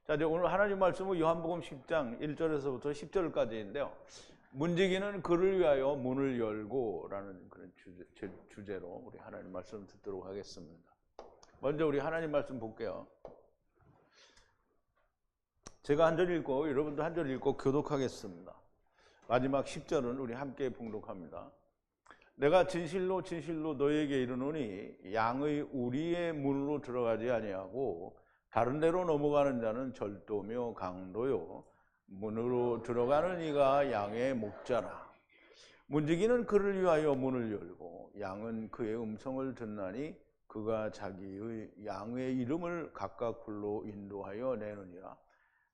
자, 이제 오늘 하나님 말씀은 요한복음 10장 1절에서부터 10절까지인데요. 문지기는 그를 위하여 문을 열고 라는 그런 주제로 우리 하나님 말씀 듣도록 하겠습니다. 먼저 우리 하나님 말씀 볼게요. 제가 한 절 읽고 여러분도 한 절 읽고 교독하겠습니다. 마지막 10절은 우리 함께 봉독합니다. 내가 진실로 진실로 너에게 이르노니 양의 우리의 문으로 들어가지 아니하고 다른 데로 넘어가는 자는 절도며 강도요 문으로 들어가는 이가 양의 목자라. 문지기는 그를 위하여 문을 열고 양은 그의 음성을 듣나니 그가 자기의 양의 이름을 각각 불러 인도하여 내느니라.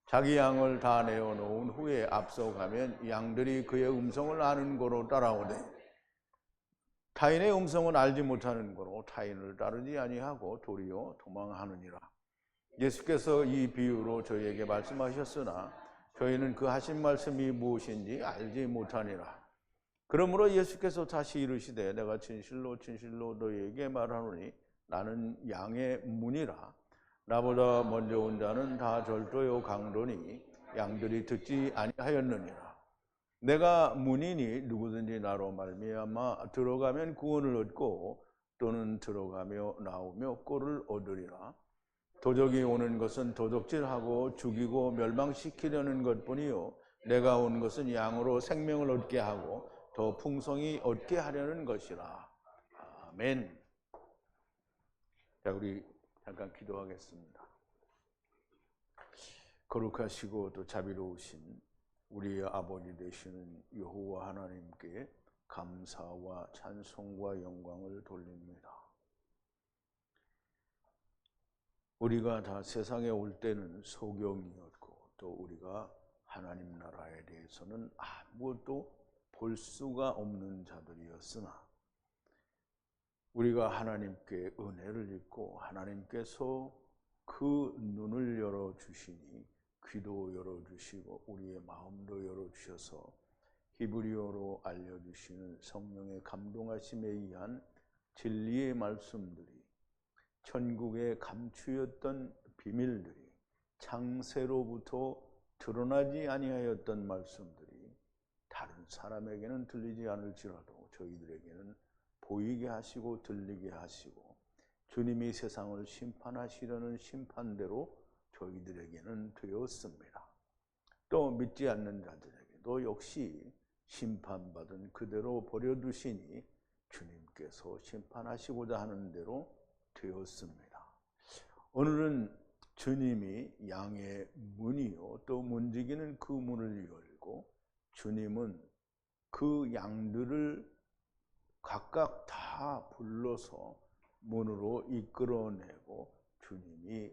자기 양을 다 내어놓은 후에 앞서가면 양들이 그의 음성을 아는 거로 따라오되 타인의 음성은 알지 못하는 거로 타인을 따르지 아니하고 도리어 도망하느니라. 예수께서 이 비유로 저희에게 말씀하셨으나 저희는 그 하신 말씀이 무엇인지 알지 못하니라. 그러므로 예수께서 다시 이르시되 내가 진실로 진실로 너희에게 말하노니 나는 양의 문이라. 나보다 먼저 온 자는 다 절도요 강도니 양들이 듣지 아니하였느니라. 내가 문이니 누구든지 나로 말미암아 들어가면 구원을 얻고 또는 들어가며 나오며 꼴을 얻으리라. 도적이 오는 것은 도적질하고 죽이고 멸망시키려는 것뿐이요 내가 온 것은 양으로 생명을 얻게 하고 더 풍성히 얻게 하려는 것이라. 아멘. 자, 우리 잠깐 기도하겠습니다. 거룩하시고 또 자비로우신 우리의 아버지 되시는 여호와 하나님께 감사와 찬송과 영광을 돌립니다. 우리가 다 세상에 올 때는 소경이었고 또 우리가 하나님 나라에 대해서는 아무것도 볼 수가 없는 자들이었으나 우리가 하나님께 은혜를 입고 하나님께서 그 눈을 열어주시니 귀도 열어주시고 우리의 마음도 열어주셔서 히브리어로 알려주시는 성령의 감동하심에 의한 진리의 말씀들이 천국에 감추였던 비밀들이 창세로부터 드러나지 아니하였던 말씀들이 다른 사람에게는 들리지 않을지라도 저희들에게는 보이게 하시고 들리게 하시고 주님이 세상을 심판하시려는 심판대로 저희들에게는 되었습니다. 또 믿지 않는 자들에게도 역시 심판받은 그대로 버려두시니 주님께서 심판하시고자 하는 대로 되었습니다. 오늘은 주님이 양의 문이요 또 문지기는 그 문을 열고 주님은 그 양들을 각각 다 불러서 문으로 이끌어내고 주님이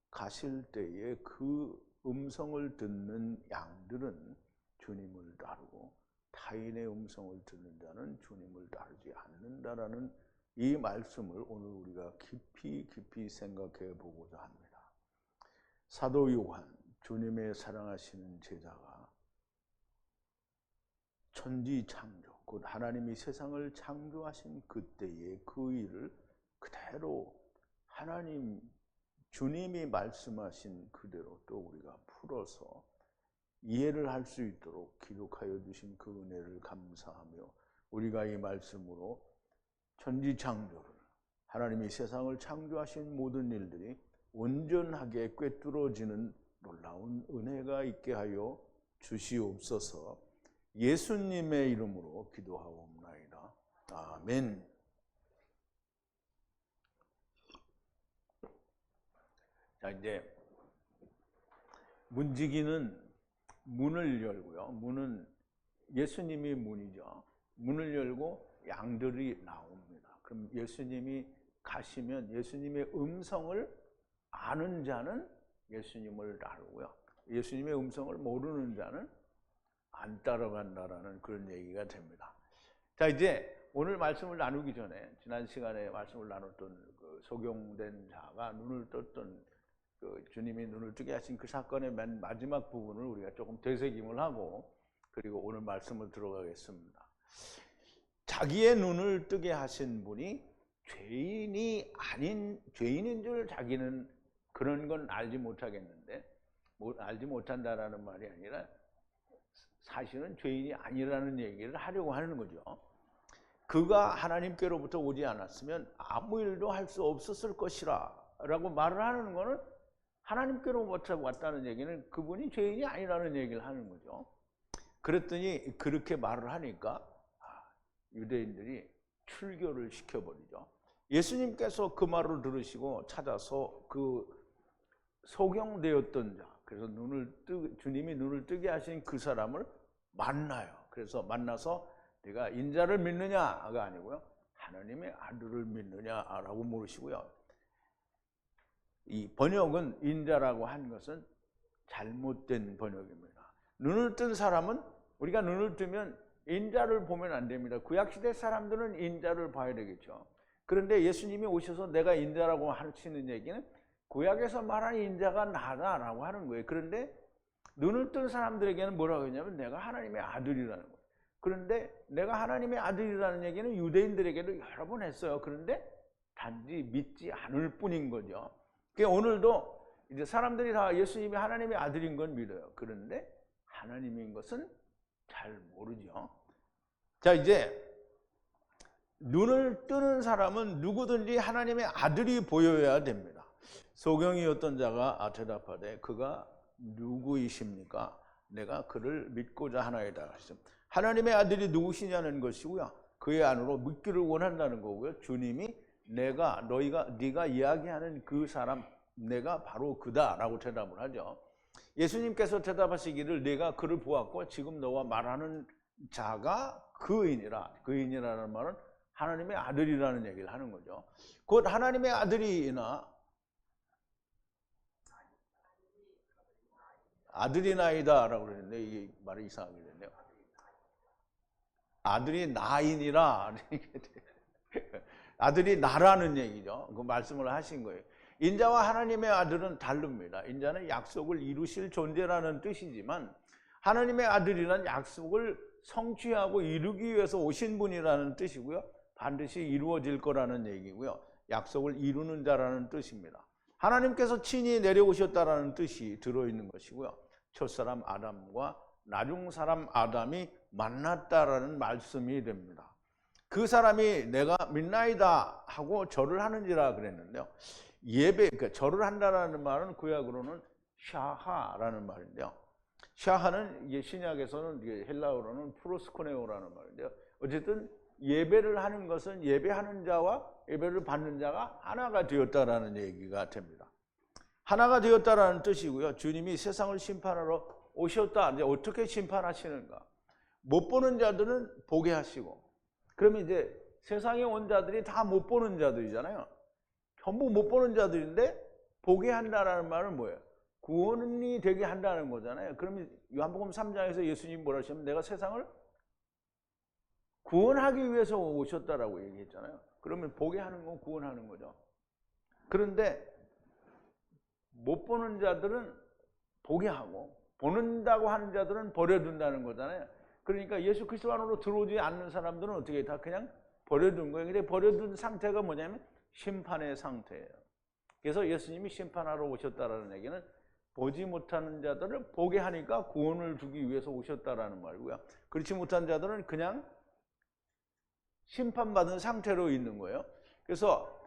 가실 때에 그 음성을 듣는 양들은 주님을 따르고 타인의 음성을 듣는 자는 주님을 따르지 않는다라는 이 말씀을 오늘 우리가 깊이 생각해 보고자 합니다. 사도 요한, 주님의 사랑하시는 제자가 천지창조, 곧 하나님이 세상을 창조하신 그때의 그 일을 그대로 하나님, 주님이 말씀하신 그대로 또 우리가 풀어서 이해를 할 수 있도록 기록하여 주신 그 은혜를 감사하며 우리가 이 말씀으로 천지창조를 하나님이 세상을 창조하신 모든 일들이 온전하게 꿰뚫어지는 놀라운 은혜가 있게 하여 주시옵소서. 예수님의 이름으로 기도하옵나이다. 아멘. 자, 이제 문지기는 문을 열고요. 문은 예수님이 문이죠. 문을 열고 양들이 나옵니다. 그럼 예수님이 가시면 예수님의 음성을 아는 자는 예수님을 따르고요. 예수님의 음성을 모르는 자는 안 따라간다라는 그런 얘기가 됩니다. 자, 이제 오늘 말씀을 나누기 전에 지난 시간에 말씀을 나눴던 그 소경된 자가 눈을 떴던 그 주님이 눈을 뜨게 하신 그 사건의 맨 마지막 부분을 우리가 조금 되새김을 하고 그리고 오늘 말씀을 들어가겠습니다. 자기의 눈을 뜨게 하신 분이 죄인인 줄 자기는 그런 건 알지 못하겠는데 알지 못한다라는 말이 아니라 사실은 죄인이 아니라는 얘기를 하려고 하는 거죠. 그가 하나님께로부터 오지 않았으면 아무 일도 할 수 없었을 것이라 라고 말을 하는 거는 하나님께로부터 왔다는 얘기는 그분이 죄인이 아니라는 얘기를 하는 거죠. 그랬더니 그렇게 말을 하니까 유대인들이 출교를 시켜버리죠. 예수님께서 그 말을 들으시고 찾아서 그 소경되었던 자, 그래서 주님이 눈을 뜨게 하신 그 사람을 만나요. 그래서 만나서 네가 인자를 믿느냐가 아니고요, 하나님의 아들을 믿느냐라고 물으시고요. 이 번역은 인자라고 한 것은 잘못된 번역입니다. 눈을 뜬 사람은, 우리가 눈을 뜨면 인자를 보면 안 됩니다. 구약시대 사람들은 인자를 봐야 되겠죠. 그런데 예수님이 오셔서 내가 인자라고 하시는 얘기는 구약에서 말하는 인자가 나다라고 하는 거예요. 그런데 눈을 뜬 사람들에게는 뭐라고 했냐면 내가 하나님의 아들이라는 거예요. 그런데 내가 하나님의 아들이라는 얘기는 유대인들에게도 여러 번 했어요. 그런데 단지 믿지 않을 뿐인 거죠. 그러니까 오늘도 이제 사람들이 다 예수님이 하나님의 아들인 건 믿어요. 그런데 하나님인 것은 잘 모르죠. 자, 이제 눈을 뜨는 사람은 누구든지 하나님의 아들이 보여야 됩니다. 소경이었던 자가 대답하되 그가 누구이십니까? 내가 그를 믿고자 하나이다. 하나님의 아들이 누구시냐는 것이고요, 그의 안으로 믿기를 원한다는 거고요. 주님이 네가 이야기하는 그 사람, 내가 바로 그다라고 대답을 하죠. 예수님께서 대답하시기를 내가 그를 보았고 지금 너와 말하는 자가 그인이라는 말은 하나님의 아들이라는 얘기를 하는 거죠. 곧 하나님의 아들이나이다라고 그랬는데 이게 말이 이상하게 됐네요. 아들이 나이니라 아들이 나라는 얘기죠. 그 말씀을 하신 거예요. 인자와 하나님의 아들은 다릅니다. 인자는 약속을 이루실 존재라는 뜻이지만 하나님의 아들이란 약속을 성취하고 이루기 위해서 오신 분이라는 뜻이고요, 반드시 이루어질 거라는 얘기고요, 약속을 이루는 자라는 뜻입니다. 하나님께서 친히 내려오셨다라는 뜻이 들어있는 것이고요, 첫사람 아담과 나중 사람 아담이 만났다라는 말씀이 됩니다. 그 사람이 내가 믿나이다 하고 절을 하는지라 그랬는데요, 그러니까 절을 한다라는 말은 구약으로는 샤하라는 말인데요, 샤하는 이게 신약에서는 이게 헬라어로는 프로스코네오라는 말인데요, 어쨌든 예배를 하는 것은 예배하는 자와 예배를 받는 자가 하나가 되었다라는 얘기가 됩니다. 하나가 되었다라는 뜻이고요, 주님이 세상을 심판하러 오셨다. 이제 어떻게 심판하시는가? 못 보는 자들은 보게 하시고, 그러면 이제 세상에 온 자들이 다 못 보는 자들이잖아요. 전부 못 보는 자들인데 보게 한다라는 말은 뭐예요? 구원이 되게 한다는 거잖아요. 그러면 요한복음 3장에서 예수님이 뭐라 하시면 내가 세상을 구원하기 위해서 오셨다라고 얘기했잖아요. 그러면 보게 하는 건 구원하는 거죠. 그런데 못 보는 자들은 보게 하고 보는다고 하는 자들은 버려둔다는 거잖아요. 그러니까 예수 그리스도 안으로 들어오지 않는 사람들은 어떻게 다 그냥 버려둔 거예요. 근데 버려둔 상태가 뭐냐면 심판의 상태예요. 그래서 예수님이 심판하러 오셨다라는 얘기는 보지 못하는 자들을 보게 하니까 구원을 주기 위해서 오셨다라는 말이고요, 그렇지 못한 자들은 그냥 심판받은 상태로 있는 거예요. 그래서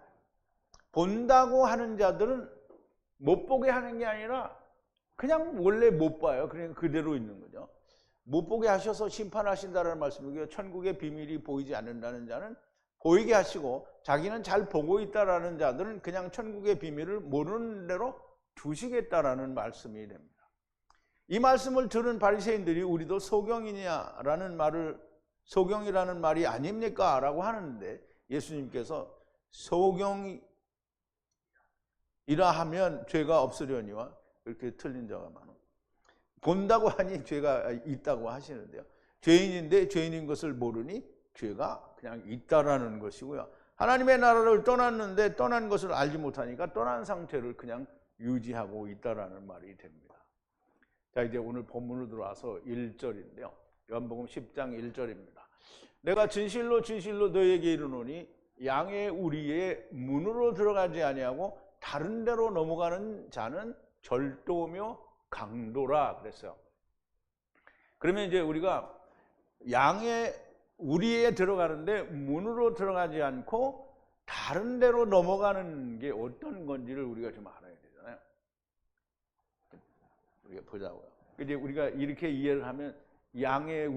본다고 하는 자들은 못 보게 하는 게 아니라 그냥 원래 못 봐요. 그냥 그대로 있는 거죠. 못 보게 하셔서 심판하신다는 말씀이고요, 천국의 비밀이 보이지 않는다는 자는 보이게 하시고 자기는 잘 보고 있다라는 자들은 그냥 천국의 비밀을 모르는 대로 두시겠다라는 말씀이 됩니다. 이 말씀을 들은 바리새인들이 우리도 소경이냐라는 말을 소경이라는 말이 아닙니까? 라고 하는데 예수님께서 소경이라 하면 죄가 없으려니와 이렇게 틀린 자가 많아. 본다고 하니 죄가 있다고 하시는데요, 죄인인데 죄인인 것을 모르니 죄가 그냥 있다라는 것이고요, 하나님의 나라를 떠났는데 떠난 것을 알지 못하니까 떠난 상태를 그냥 유지하고 있다라는 말이 됩니다. 자, 이제 오늘 본문으로 들어와서 1절인데요. 요한복음 10장 1절입니다. 내가 진실로 진실로 너희에게 이르노니 양의 우리의 문으로 들어가지 아니하고 다른 데로 넘어가는 자는 절도며 강도라 그랬어요. 그러면 이제 우리가 양의 우리에 들어가는데 문으로 들어가지 않고 다른 데로 넘어가는 게 어떤 건지를 우리가 좀 알아야 되잖아요. 우리가 보자고요. 이제 우리가 이렇게 이해를 하면 양의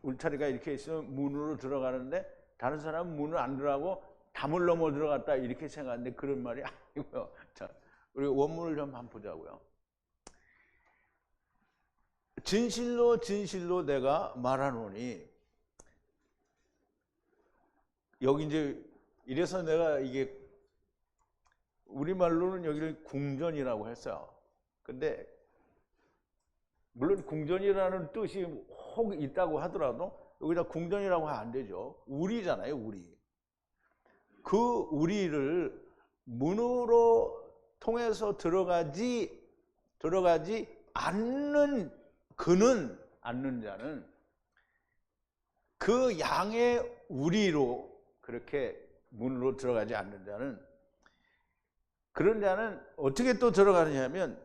울타리가 이렇게 있으면 문으로 들어가는데 다른 사람은 문을 안 들어가고 담을 넘어 들어갔다 이렇게 생각하는데 그런 말이 아니고요. 자, 우리 원문을 좀 한번 보자고요. 진실로 진실로 내가 말하노니, 여기 이제 이래서 내가 이게 우리말로는 여기를 궁전이라고 했어요. 근데 물론 궁전이라는 뜻이 혹 있다고 하더라도 여기다 궁전이라고 하면 안 되죠. 우리잖아요, 우리. 그 우리를 문으로 통해서 들어가지 않는 않는 자는, 그 양의 우리로 그렇게 문으로 들어가지 않는 자는, 그런 자는 어떻게 또 들어가느냐 하면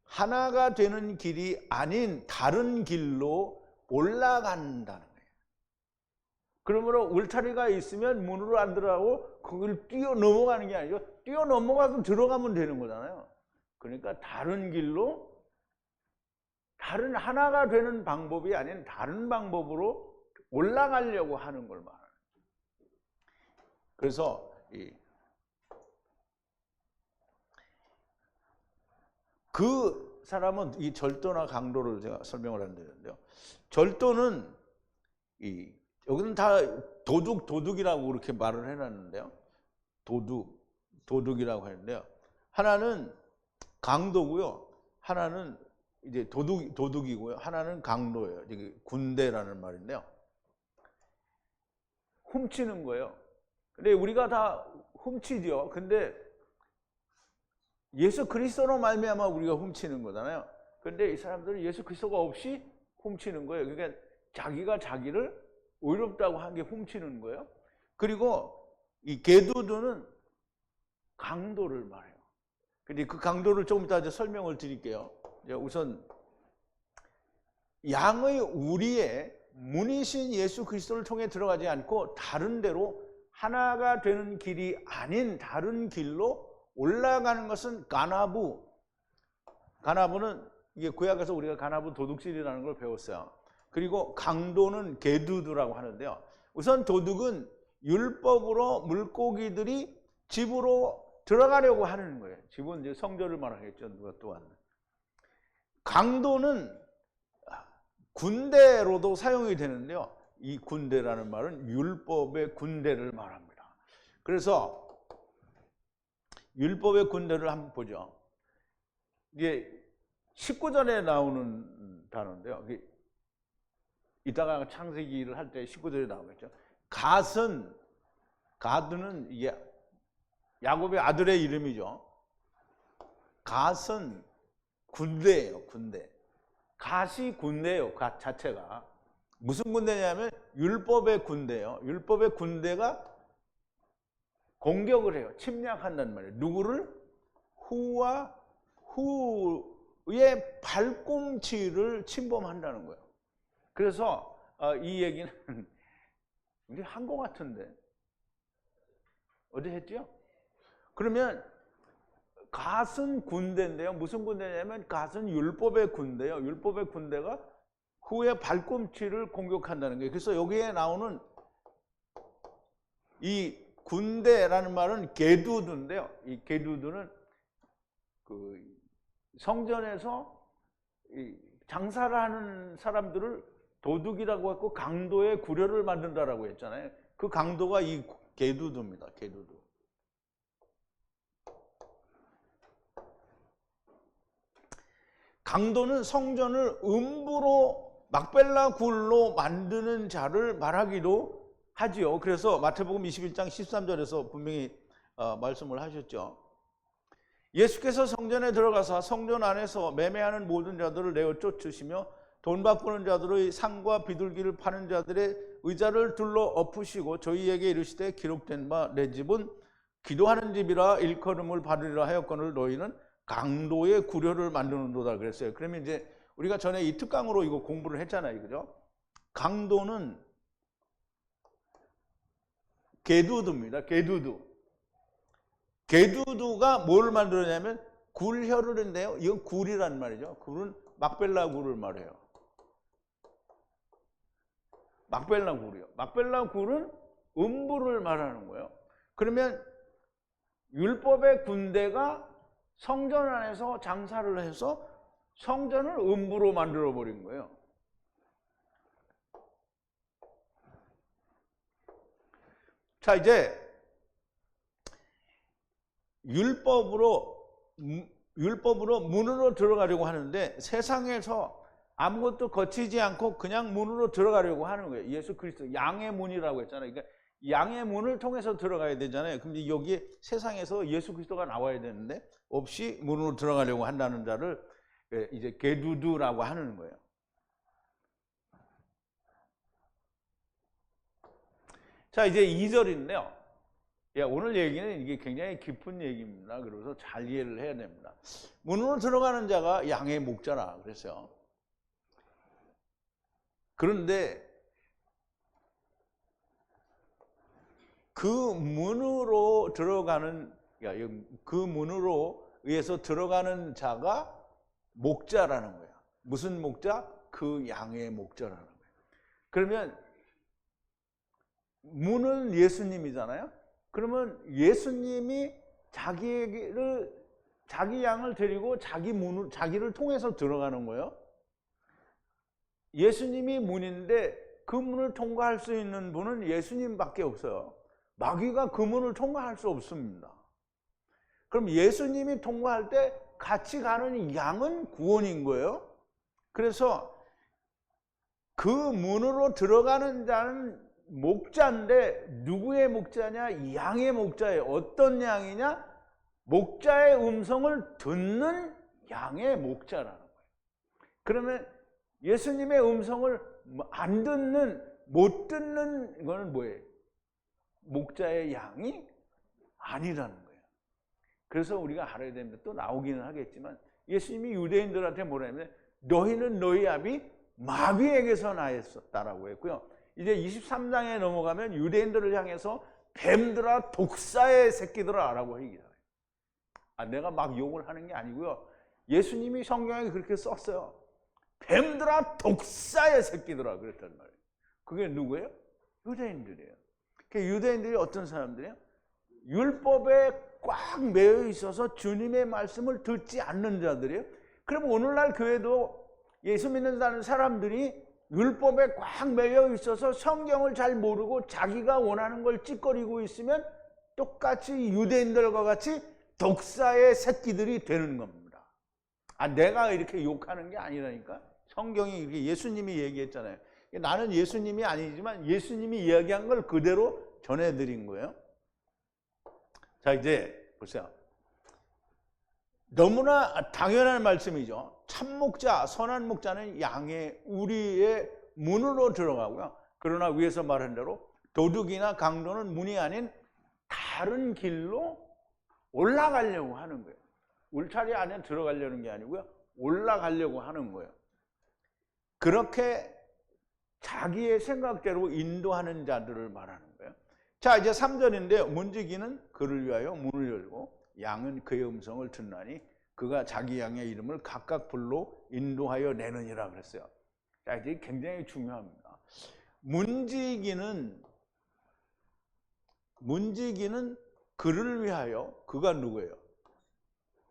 하나가 되는 길이 아닌 다른 길로 올라간다는 거예요. 그러므로 울타리가 있으면 문으로 안 들어가고 그걸 뛰어 넘어가는 게 아니고 뛰어 넘어가서 들어가면 되는 거잖아요. 그러니까 다른 길로, 다른 하나가 되는 방법이 아닌 다른 방법으로 올라가려고 하는 걸 말하는 거예요. 그래서 그 사람은 이 절도나 강도를 제가 설명을 한다는데요. 절도는 여기는 다 도둑이라고 그렇게 말을 해놨는데요. 도둑이라고 하는데요. 하나는 강도고요. 하나는 이제 도둑이고요. 하나는 강도예요. 이게 군대라는 말인데요. 훔치는 거예요. 근데 우리가 다 훔치죠. 근데 예수 그리스도로 말미암아 우리가 훔치는 거잖아요. 근데 이 사람들은 예수 그리스도가 없이 훔치는 거예요. 그러니까 자기가 자기를 의롭다고 한 게 훔치는 거예요. 그리고 이 개도도는 강도를 말해요. 근데 그 강도를 조금 이따 설명을 드릴게요. 우선 양의 우리에 문이신 예수 그리스도를 통해 들어가지 않고 다른 데로 하나가 되는 길이 아닌 다른 길로 올라가는 것은 가나부는, 이게 구약에서 우리가 가나부 도둑질이라는 걸 배웠어요. 그리고 강도는 게두두라고 하는데요. 우선 도둑은 율법으로 물고기들이 집으로 들어가려고 하는 거예요. 집은 이제 성전을 말하겠죠. 누가 또한. 강도는 군대로도 사용이 되는데요. 이 군대라는 말은 율법의 군대를 말합니다. 그래서 율법의 군대를 한번 보죠. 이게 19절에 나오는 단어인데요. 이따가 창세기를 할 때 19절에 나오겠죠. 가드는 이게 야곱의 아들의 이름이죠. 갓은 군대예요, 군대. 갓이 군대예요, 갓 자체가. 무슨 군대냐면 율법의 군대예요. 율법의 군대가 공격을 해요. 침략한다는 말이에요. 누구를? 후의 발꿈치를 침범한다는 거예요. 그래서 이 얘기는 우리 한 거 같은데 어디 했죠? 그러면 갓은 군대인데요. 무슨 군대냐면 갓은 율법의 군대예요. 율법의 군대가 후의 발꿈치를 공격한다는 거예요. 그래서 여기에 나오는 이 군대라는 말은 게두두인데요. 이 게두두는 그 성전에서 장사를 하는 사람들을 도둑이라고 했고 강도의 구려를 만든다라고 했잖아요. 그 강도가 이 게두두입니다. 게두두. 강도는 성전을 음부로 막벨라 굴로 만드는 자를 말하기도 하지요. 그래서 마태복음 21장 13절에서 분명히 말씀을 하셨죠. 예수께서 성전에 들어가서 성전 안에서 매매하는 모든 자들을 내어 쫓으시며 돈 바꾸는 자들의 상과 비둘기를 파는 자들의 의자를 둘러 엎으시고 저희에게 이르시되 기록된 바 내 집은 기도하는 집이라 일컬음을 받으리라 하였거늘 너희는 강도의 구려를 만드는도다 그랬어요. 그러면 이제 우리가 전에 이 특강으로 이거 공부를 했잖아요. 그죠? 강도는 개두두입니다. 개두두. 개두두가 뭘 만들었냐면 굴혀를 했는데요. 이건 굴이란 말이죠. 굴은 막벨라 굴을 말해요. 막벨라 굴이요. 막벨라 굴은 음부를 말하는 거예요. 그러면 율법의 군대가 성전 안에서 장사를 해서 성전을 음부로 만들어 버린 거예요. 자, 이제 율법으로 문으로 들어가려고 하는데 세상에서 아무것도 거치지 않고 그냥 문으로 들어가려고 하는 거예요. 예수 그리스도 양의 문이라고 했잖아요. 그러니까 양의 문을 통해서 들어가야 되잖아요. 근데 여기에 세상에서 예수 그리스도가 나와야 되는데 없이 문으로 들어가려고 한다는 자를 이제 게두두라고 하는 거예요. 자, 이제 2절인데요. 오늘 얘기는 이게 굉장히 깊은 얘기입니다. 그래서 잘 이해를 해야 됩니다. 문으로 들어가는 자가 양의 목자라 그랬어요. 그런데 그 문으로 들어가는, 그 문으로 의해서 들어가는 자가 목자라는 거야. 무슨 목자? 그 양의 목자라는 거야. 그러면 문은 예수님이잖아요. 그러면 예수님이 자기 양을 데리고 자기를 통해서 들어가는 거예요. 예수님이 문인데 그 문을 통과할 수 있는 분은 예수님밖에 없어요. 마귀가 그 문을 통과할 수 없습니다. 그럼 예수님이 통과할 때 같이 가는 양은 구원인 거예요. 그래서 그 문으로 들어가는 자는 목자인데 누구의 목자냐? 양의 목자예요. 어떤 양이냐? 목자의 음성을 듣는 양의 목자라는 거예요. 그러면 예수님의 음성을 안 듣는, 못 듣는 거는 뭐예요? 목자의 양이 아니라는 거예요. 그래서 우리가 알아야 됩니다. 또 나오기는 하겠지만 예수님이 유대인들한테 뭐라냐면 너희는 너희 아비 마귀에게서 나였었다라고 했고요. 이제 23장에 넘어가면 유대인들을 향해서 뱀들아 독사의 새끼들아 라고 얘기해요. 내가 막 욕을 하는 게 아니고요. 예수님이 성경에 그렇게 썼어요. 뱀들아 독사의 새끼들아 그랬단 말이에요. 그게 누구예요? 유대인들이에요. 유대인들이 어떤 사람들이에요? 율법에 꽉 매여 있어서 주님의 말씀을 듣지 않는 자들이에요. 그럼 오늘날 교회도 예수 믿는다는 사람들이 율법에 꽉 매여 있어서 성경을 잘 모르고 자기가 원하는 걸 찌꺼리고 있으면 똑같이 유대인들과 같이 독사의 새끼들이 되는 겁니다. 내가 이렇게 욕하는 게 아니라니까. 성경이 이렇게 예수님이 얘기했잖아요. 나는 예수님이 아니지만 예수님이 이야기한 걸 그대로 전해드린 거예요. 자, 이제 보세요. 너무나 당연한 말씀이죠. 참목자, 선한 목자는 양의 우리의 문으로 들어가고요. 그러나 위에서 말한 대로 도둑이나 강도는 문이 아닌 다른 길로 올라가려고 하는 거예요. 울타리 안에 들어가려는 게 아니고요. 올라가려고 하는 거예요. 그렇게 자기의 생각대로 인도하는 자들을 말하는 거예요. 자, 이제 3절인데 문지기는 그를 위하여 문을 열고 양은 그의 음성을 듣나니 그가 자기 양의 이름을 각각 불로 인도하여 내느니라 그랬어요. 자, 이제 굉장히 중요합니다. 문지기는 그를 위하여, 그가 누구예요?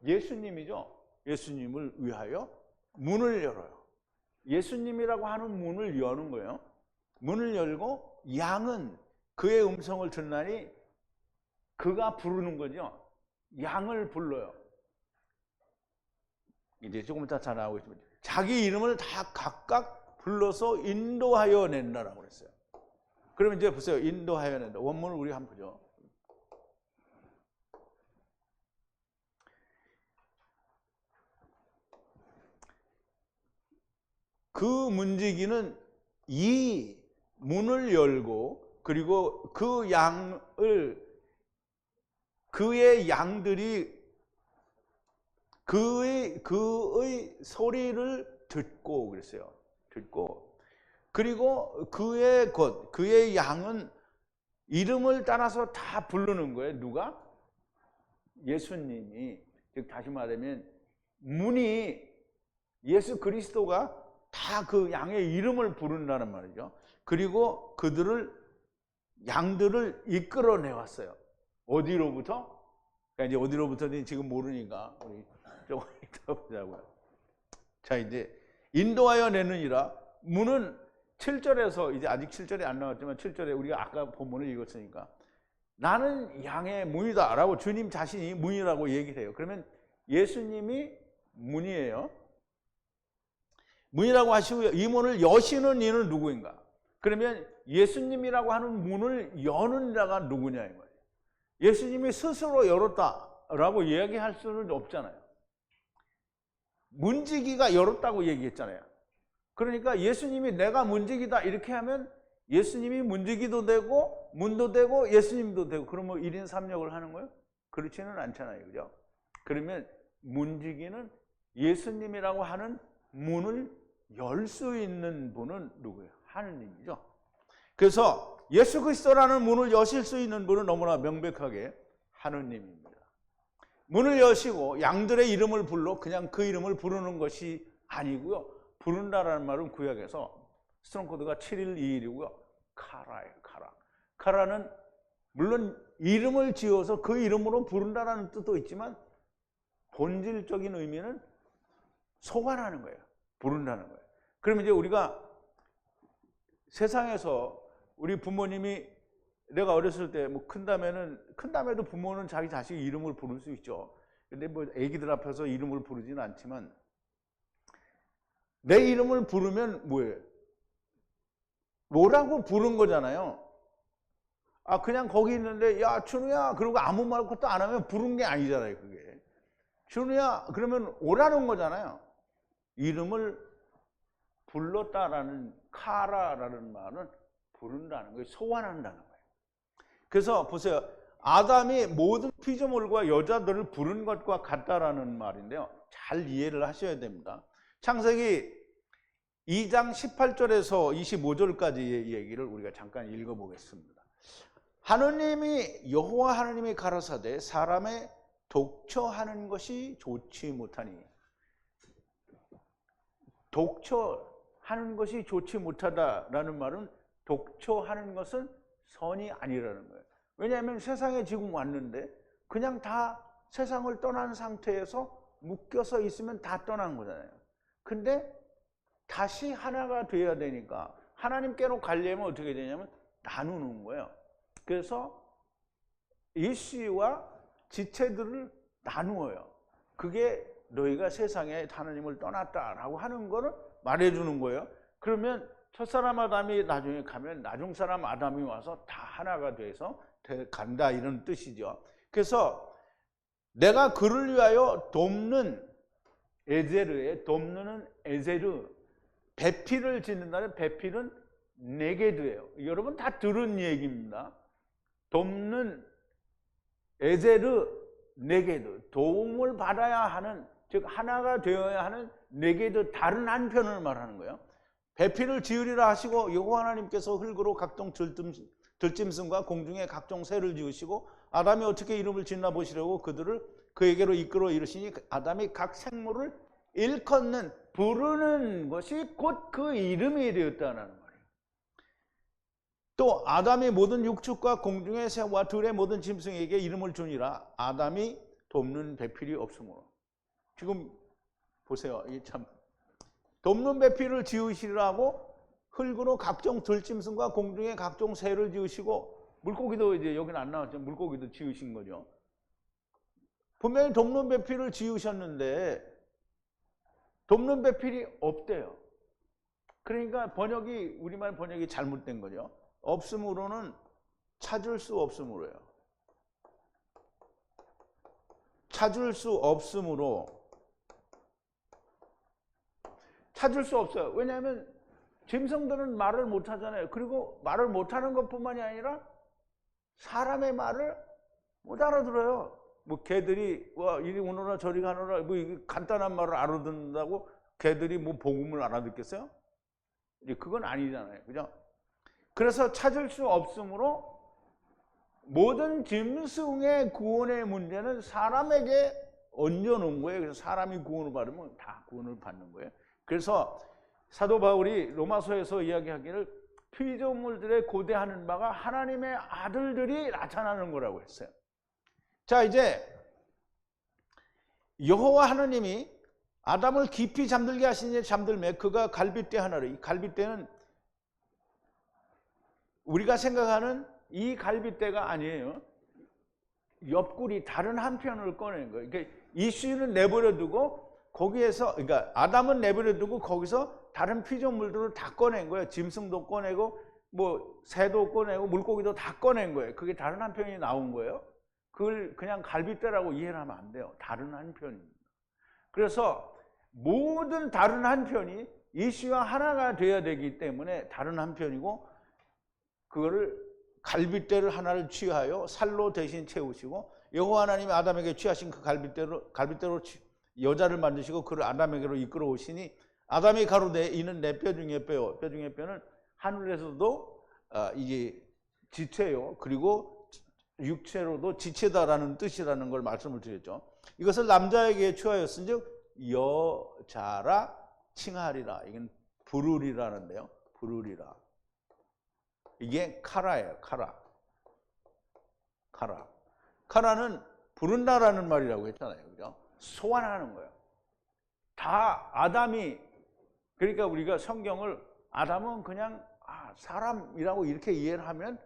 예수님이죠. 예수님을 위하여 문을 열어요. 예수님이라고 하는 문을 여는 거예요. 문을 열고 양은 그의 음성을 듣나니 그가 부르는 거죠. 양을 불러요. 이제 조금 이따 잘 나오고 있습니다. 자기 이름을 다 각각 불러서 인도하여 낸다라고 그랬어요. 그러면 이제 보세요. 인도하여 낸다. 원문을 우리 한번 보죠. 그 문지기는 이 문을 열고 그리고 그 양을 그의 양들이 그의 소리를 듣고 그랬어요. 듣고 그리고 그의 양은 이름을 따라서 다 부르는 거예요. 누가? 예수님이. 즉 다시 말하면 문이 예수 그리스도가 다 그 양의 이름을 부른다는 말이죠. 그리고 양들을 이끌어내 왔어요. 어디로부터? 그러니까 이제 어디로부터는 지금 모르니까 우리 조금 이따 보자고요. 자, 이제 인도하여 내느니라. 문은 7절에서 이제 아직 7절이 안 나왔지만 7절에 우리가 아까 본문을 읽었으니까 나는 양의 문이다 라고 주님 자신이 문이라고 얘기를 해요. 그러면 예수님이 문이에요. 문이라고 하시고요. 이 문을 여시는 이는 누구인가? 그러면 예수님이라고 하는 문을 여는 자가 누구냐 이 거예요. 예수님이 스스로 열었다라고 이야기할 수는 없잖아요. 문지기가 열었다고 얘기했잖아요. 그러니까 예수님이 내가 문지기다 이렇게 하면 예수님이 문지기도 되고 문도 되고 예수님도 되고 그러면 1인 3역을 하는 거예요? 그렇지는 않잖아요. 그죠? 그러면 문지기는 예수님이라고 하는 문을 열 수 있는 분은 누구예요? 하느님이죠. 그래서 예수 그리스도라는 문을 여실 수 있는 분은 너무나 명백하게 하느님입니다. 문을 여시고 양들의 이름을 불러 그냥 그 이름을 부르는 것이 아니고요. 부른다라는 말은 구약에서 스트롱코드가 712이고요. 카라예요. 카라는 물론 이름을 지어서 그 이름으로 부른다라는 뜻도 있지만 본질적인 의미는 소관하는 거예요. 부른다는 거예요. 그럼 이제 우리가 세상에서 우리 부모님이 내가 어렸을 때 뭐 큰 다음에도 부모는 자기 자식 이름을 부를 수 있죠. 근데 뭐 애기들 앞에서 이름을 부르지는 않지만 내 이름을 부르면 뭐예요? 뭐라고 부른 거잖아요. 아 그냥 거기 있는데 야 준우야 그러고 아무 말 것도 안 하면 부른 게 아니잖아요. 그게 준우야 그러면 오라는 거잖아요. 이름을 불렀다라는 카라라는 말은 부른다는 거예요. 소환한다는 거예요. 그래서 보세요. 아담이 모든 피조물과 여자들을 부른 것과 같다라는 말인데요. 잘 이해를 하셔야 됩니다. 창세기 2장 18절에서 25절까지의 얘기를 우리가 잠깐 읽어보겠습니다. 하느님이 여호와 하느님이 가라사대 사람의 독처하는 것이 좋지 못하니 독처하는 것이 좋지 못하다라는 말은 독처하는 것은 선이 아니라는 거예요. 왜냐하면 세상에 지금 왔는데 그냥 다 세상을 떠난 상태에서 묶여서 있으면 다 떠난 거잖아요. 근데 다시 하나가 되어야 되니까 하나님께로 가려면 어떻게 되냐면 나누는 거예요. 그래서 일시와 지체들을 나누어요. 그게 너희가 세상에 하나님을 떠났다라고 하는 거를 말해주는 거예요. 그러면 첫사람 아담이 나중에 가면 나중사람 아담이 와서 다 하나가 돼서 간다 이런 뜻이죠. 그래서 내가 그를 위하여 돕는 에제르에 돕는 에제르 배필을 짓는다는 배필은 네게드예요. 여러분 다 들은 얘기입니다. 돕는 에제르 네게드 도움을 받아야 하는 즉 하나가 되어야 하는 네게드 다른 한편을 말하는 거예요. 배필을 지으리라 하시고 여호와 하나님께서 흙으로 각종 들짐승과 공중에 각종 새를 지으시고 아담이 어떻게 이름을 짓나 보시려고 그에게로 이끌어 이르시니 아담이 각 생물을 일컫는 부르는 것이 곧 그 이름이 되었다는 말이에요. 또 아담이 모든 육축과 공중의 새와 들의 모든 짐승에게 이름을 주니라. 아담이 돕는 배필이 없으므로. 지금 보세요. 이 참 돕는 배필을 지으시라고 흙으로 각종 들짐승과 공중에 각종 새를 지으시고 물고기도 이제 여기는 안 나왔죠. 물고기도 지으신 거죠. 분명히 돕는 배필을 지으셨는데 돕는 배필이 없대요. 그러니까 우리말 번역이 잘못된 거죠. 없음으로는 찾을 수 없음으로요. 찾을 수 없음으로 찾을 수 없어요. 왜냐하면 짐승들은 말을 못 하잖아요. 그리고 말을 못 하는 것뿐만이 아니라 사람의 말을 못 알아들어요. 뭐 개들이 와 이리 오너라 저리 가너라 뭐 이게 간단한 말을 알아듣는다고 개들이 뭐 복음을 알아듣겠어요? 그건 아니잖아요. 그죠? 그래서 찾을 수 없으므로 모든 짐승의 구원의 문제는 사람에게 얹어놓은 거예요. 그래서 사람이 구원을 받으면 다 구원을 받는 거예요. 그래서 사도 바울이 로마서에서 이야기하기를 피조물들의 고대하는 바가 하나님의 아들들이 나타나는 거라고 했어요. 자, 이제 여호와 하나님이 아담을 깊이 잠들게 하시니 잠들매 그가 갈빗대 하나를, 이 갈빗대는 우리가 생각하는 이 갈빗대가 아니에요. 옆구리 다른 한편을 꺼낸 거예요. 그러니까 이슈는 내버려 두고 거기에서, 그러니까 아담은 내버려 두고 거기서 다른 피조물들을 다 꺼낸 거예요. 짐승도 꺼내고 뭐 새도 꺼내고 물고기도 다 꺼낸 거예요. 그게 다른 한편이 나온 거예요. 그걸 그냥 갈빗대라고 이해를 하면 안 돼요. 다른 한편입니다. 그래서 모든 다른 한편이 이슈와 하나가 돼야 되기 때문에 다른 한편이고, 그거를 갈빗대를 하나를 취하여 살로 대신 채우시고, 여호와 하나님이 아담에게 취하신 그 갈빗대로 여자를 만드시고 그를 아담에게로 이끌어 오시니, 아담이 가로되 이는 내 뼈 중에 뼈요. 뼈 중에 뼈는 하늘에서도 이게 지체요, 그리고 육체로도 지체다라는 뜻이라는 걸 말씀을 드렸죠. 이것을 남자에게 취하였은즉 여자라 칭하리라. 이건 부르리라는데요. 부르리라. 이게 카라예요. 카라는 부른다라는 말이라고 했잖아요. 그죠? 소환하는 거예요. 다 아담이, 그러니까 우리가 성경을 아담은 그냥 사람이라고 이렇게 이해를 하면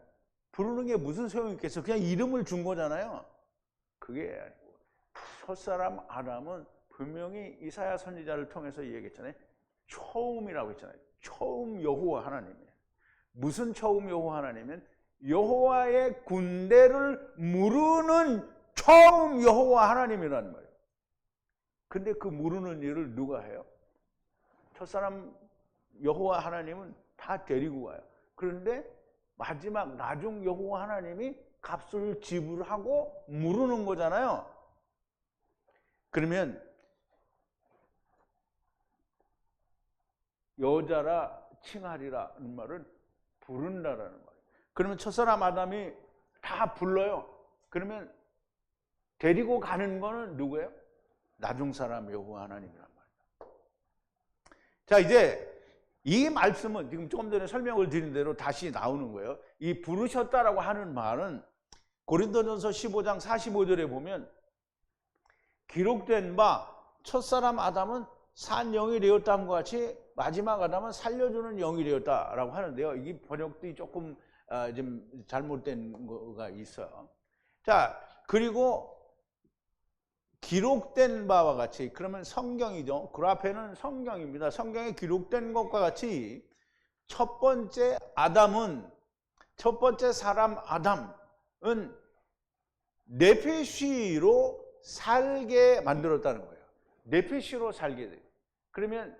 부르는 게 무슨 소용이 있겠어? 그냥 이름을 준 거잖아요. 그게 아니고 첫사람 아담은 분명히 이사야 선지자를 통해서 얘기했잖아요. 처음이라고 했잖아요. 처음 여호와 하나님이에요. 무슨 처음 여호와 하나님은 여호와의 군대를 무르는 처음 여호와 하나님이라는 말이에요. 근데 그 무르는 일을 누가 해요? 첫사람 여호와 하나님은 다 데리고 가요. 그런데 마지막 나중 여호와 하나님이 값을 지불하고 무르는 거잖아요. 그러면 여자라 칭하리라는 말은 부른다라는 말이에요. 그러면 첫사람 아담이 다 불러요. 그러면 데리고 가는 거는 누구예요? 나중 사람 여호와 하나님이란 말이에요. 자, 이제 이 말씀은 지금 조금 전에 설명을 드린 대로 다시 나오는 거예요. 이 부르셨다라고 하는 말은 고린도전서 15장 45절에 보면 기록된 바 첫사람 아담은 산 영이 되었다함과 같이 마지막 아담은 살려주는 영이 되었다라고 하는데요. 이게 번역들이 조금 좀 잘못된 거가 있어요. 자, 그리고 기록된 바와 같이, 그러면 성경이죠. 그 앞에는 성경입니다. 성경에 기록된 것과 같이 첫 번째 사람 아담은 네피시로 살게 만들었다는 거예요. 네피시로 살게 돼요. 그러면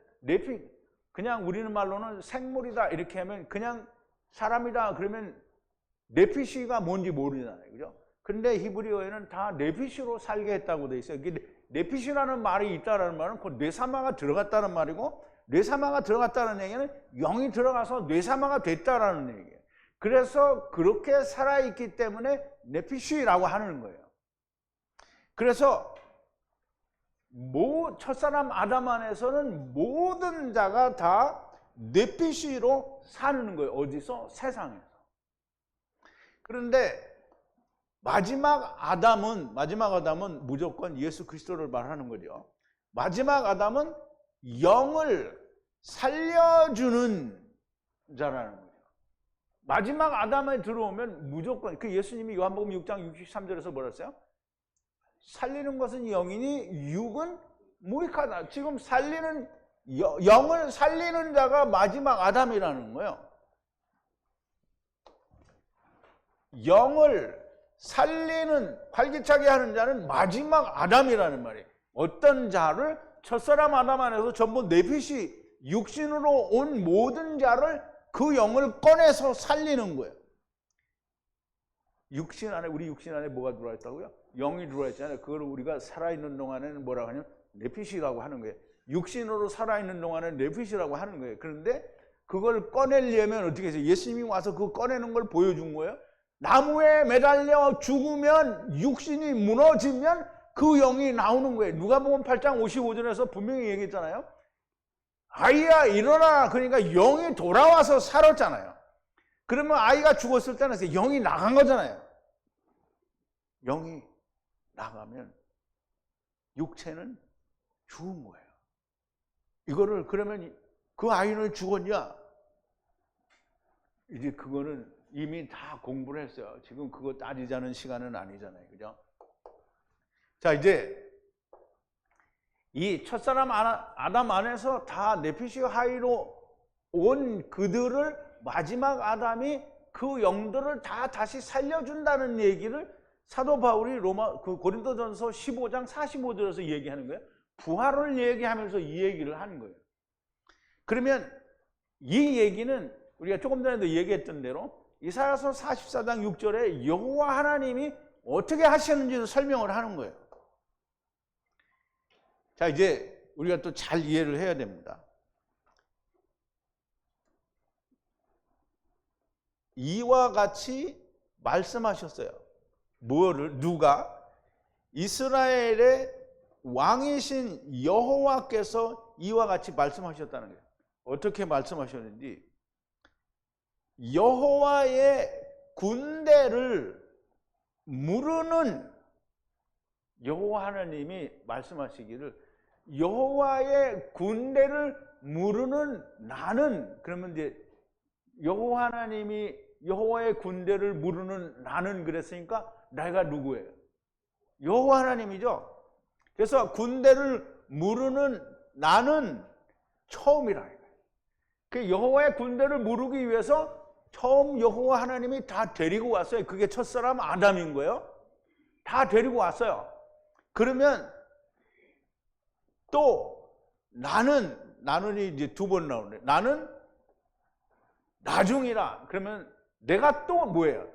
그냥 우리는 말로는 생물이다 이렇게 하면 그냥 사람이다 그러면 네피시가 뭔지 모르잖아요. 그죠? 근데 히브리어에는 다 네피시로 살게 했다고 돼 있어요. 네피시라는 말이 있다라는 말은 그 뇌사마가 들어갔다는 말이고, 뇌사마가 들어갔다는 얘기는 영이 들어가서 뇌사마가 됐다라는 얘기예요. 그래서 그렇게 살아있기 때문에 네피시라고 하는 거예요. 그래서 첫사람 아담 안에서는 모든 자가 다 네피시로 사는 거예요. 어디서? 세상에서. 그런데 마지막 아담은 무조건 예수 그리스도를 말하는 거죠. 마지막 아담은 영을 살려주는 자라는 거예요. 마지막 아담에 들어오면 무조건, 그 예수님이 요한복음 6장 63절에서 뭐라 했어요? 살리는 것은 영이니 육은 무익하다. 지금 영을 살리는 자가 마지막 아담이라는 거예요. 영을 살리는, 활기차게 하는 자는 마지막 아담이라는 말이에요. 어떤 자를? 첫사람 아담 안에서 전부 네피시, 육신으로 온 모든 자를 그 영을 꺼내서 살리는 거예요. 육신 안에, 우리 육신 안에 뭐가 들어와 있다고요? 영이 들어와 있잖아요. 그걸 우리가 살아있는 동안에는 뭐라고 하냐면 네핏이라고 하는 거예요. 육신으로 살아있는 동안에는 네핏이라고 하는 거예요. 그런데 그걸 꺼내려면 어떻게 해서 예수님이 와서 그거 꺼내는 걸 보여준 거예요. 나무에 매달려 죽으면, 육신이 무너지면 그 영이 나오는 거예요. 누가복음 8장 55절에서 분명히 얘기했잖아요. 아이야 일어나. 그러니까 영이 돌아와서 살았잖아요. 그러면 아이가 죽었을 때는 영이 나간 거잖아요. 영이 나가면 육체는 죽은 거예요. 이거를 그러면 그 아이는 죽었냐? 이제 그거는 이미 다 공부를 했어요. 지금 그거 따지자는 시간은 아니잖아요. 그죠? 자, 이제 이 첫사람 아담 안에서 다 네피시 하이로 온 그들을 마지막 아담이 그 영들을 다 다시 살려준다는 얘기를 사도 바울이 고린도전서 15장 45절에서 얘기하는 거예요. 부활을 얘기하면서 이 얘기를 하는 거예요. 그러면 이 얘기는 우리가 조금 전에도 얘기했던 대로 이사야서 44장 6절에 여호와 하나님이 어떻게 하셨는지를 설명을 하는 거예요. 자, 이제 우리가 또 잘 이해를 해야 됩니다. 이와 같이 말씀하셨어요. 뭐를? 누가? 이스라엘의 왕이신 여호와께서 이와 같이 말씀하셨다는 거예요. 어떻게 말씀하셨는지, 여호와의 군대를 무르는, 여호와 하나님이 말씀하시기를 여호와의 군대를 무르는 나는, 그러면 이제 여호와 하나님이 여호와의 군대를 무르는 나는 그랬으니까 내가 누구예요? 여호와 하나님이죠. 그래서 군대를 무르는 나는 처음이라. 그 여호와의 군대를 무르기 위해서 처음 여호와 하나님이 다 데리고 왔어요. 그게 첫사람 아담인 거예요. 다 데리고 왔어요. 그러면 또 나는이 이제 두 번 나오네. 나는 나중이라. 그러면 내가 또 뭐예요?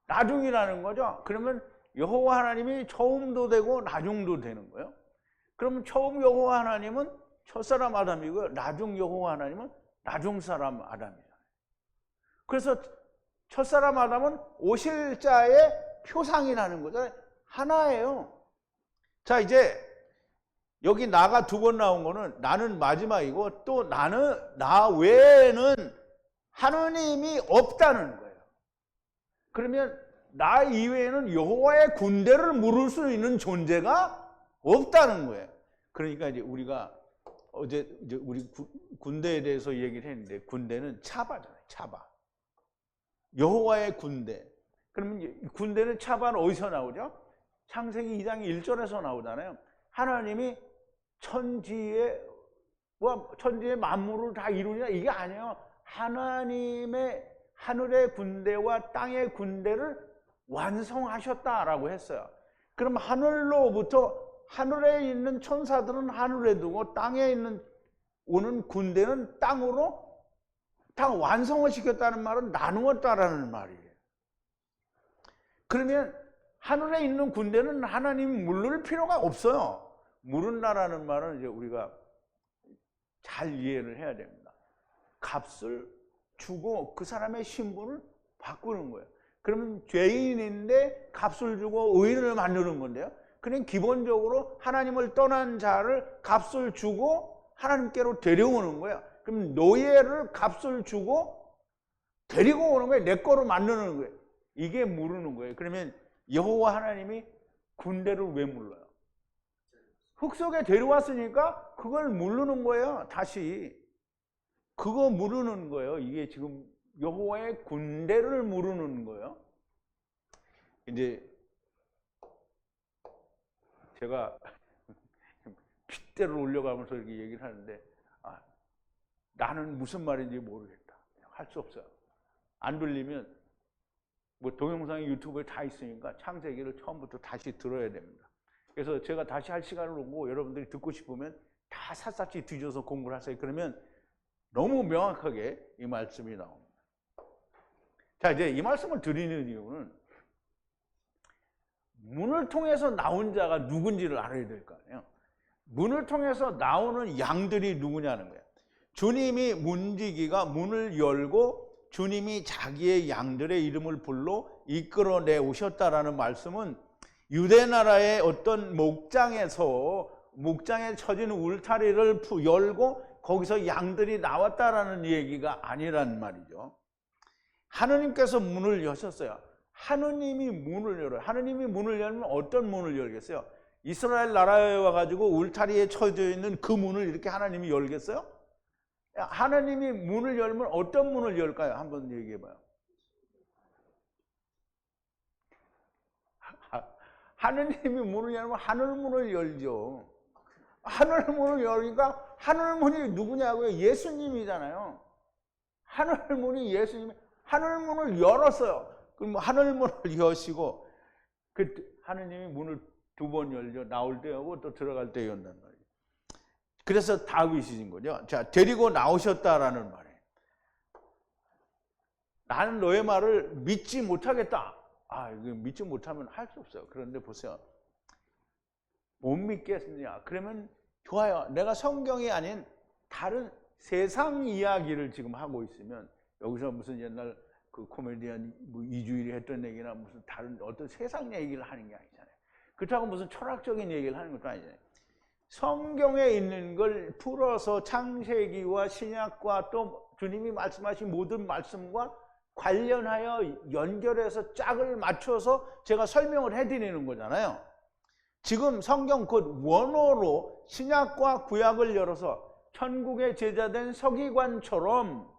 나중이라는 거죠. 그러면 여호와 하나님이 처음도 되고 나중도 되는 거예요. 그러면 처음 여호와 하나님은 첫사람 아담이고요. 나중 여호와 하나님은 나중 사람 아담이에요. 그래서 첫사람 아담은 오실 자의 표상이라는 거죠. 하나예요. 자, 이제 여기 나가 두 번 나온 거는 나는 마지막이고 또 나 외에는 하느님이 없다는 거예요. 그러면 나 이외에는 여호와의 군대를 물을 수 있는 존재가 없다는 거예요. 그러니까 이제 우리가 어제 이제 우리 군대에 대해서 얘기를 했는데, 군대는 차바잖아요. 차바. 여호와의 군대. 그러면 군대는 차바는 어디서 나오죠? 창세기 2장 1절에서 나오잖아요. 하나님이 천지의 만물을 다 이루냐, 이게 아니에요. 하나님의 하늘의 군대와 땅의 군대를 완성하셨다라고 했어요. 그럼 하늘로부터, 하늘에 있는 천사들은 하늘에 두고 땅에 오는 군대는 땅으로 다 완성을 시켰다는 말은 나누었다라는 말이에요. 그러면 하늘에 있는 군대는 하나님이 물을 필요가 없어요. 물은다라는 말은 이제 우리가 잘 이해를 해야 됩니다. 값을 주고 그 사람의 신분을 바꾸는 거예요. 그러면 죄인인데 값을 주고 의인을 만드는 건데요. 그냥 기본적으로 하나님을 떠난 자를 값을 주고 하나님께로 데려오는 거예요. 그럼 노예를 값을 주고 데리고 오는 거예요. 내 거로 만드는 거예요. 이게 무르는 거예요. 그러면 여호와 하나님이 군대를 왜 물러요? 흙 속에 데려왔으니까 그걸 무르는 거예요. 다시 그거 무르는 거예요. 이게 지금 여호와의 군대를 무르는 거예요. 이제 제가 핏대를 올려가면서 이렇게 얘기를 하는데, 나는 무슨 말인지 모르겠다. 할 수 없어요. 안 들리면 뭐 동영상이 유튜브에 다 있으니까 창세기를 처음부터 다시 들어야 됩니다. 그래서 제가 다시 할 시간을 오고 여러분들이 듣고 싶으면 다 샅샅이 뒤져서 공부를 하세요. 그러면 너무 명확하게 이 말씀이 나옵니다. 자, 이제 이 말씀을 드리는 이유는 문을 통해서 나온 자가 누군지를 알아야 될 거 아니에요. 문을 통해서 나오는 양들이 누구냐는 거예요. 주님이 문지기가 문을 열고 주님이 자기의 양들의 이름을 불러 이끌어내 오셨다라는 말씀은 유대 나라의 어떤 목장에 쳐진 울타리를 열고 거기서 양들이 나왔다라는 얘기가 아니란 말이죠. 하느님께서 문을 여셨어요. 하느님이 문을 열어요. 하느님이 문을 열면 어떤 문을 열겠어요? 이스라엘 나라에 와가지고 울타리에 쳐져 있는 그 문을 이렇게 하나님이 열겠어요? 하나님이 문을 열면 어떤 문을 열까요? 한번 얘기해봐요. 하느님이 문을 열면 하늘문을 열죠. 하늘문을 열니까 하늘문이 누구냐고요? 예수님이잖아요. 하늘문이 예수님이 하늘문을 열었어요. 그럼 하늘문을 여시고 하느님이 문을 2번 열죠. 나올 때 하고 또 들어갈 때 연단 말이에요. 그래서 다윗이신 거죠. 자, 데리고 나오셨다라는 말이에요. 나는 너의 말을 믿지 못하겠다. 이거 믿지 못하면 할 수 없어요. 그런데 보세요. 못 믿겠느냐? 그러면 좋아요. 내가 성경이 아닌 다른 세상 이야기를 지금 하고 있으면 여기서 무슨 옛날 그 코미디언 이주일이 했던 얘기나 무슨 다른 어떤 세상 얘기를 하는 게 아니잖아요. 그렇다고 무슨 철학적인 얘기를 하는 것도 아니잖아요. 성경에 있는 걸 풀어서 창세기와 신약과 또 주님이 말씀하신 모든 말씀과 관련하여 연결해서 짝을 맞춰서 제가 설명을 해드리는 거잖아요. 지금 성경 곧 원어로 신약과 구약을 열어서 천국의 제자된 서기관처럼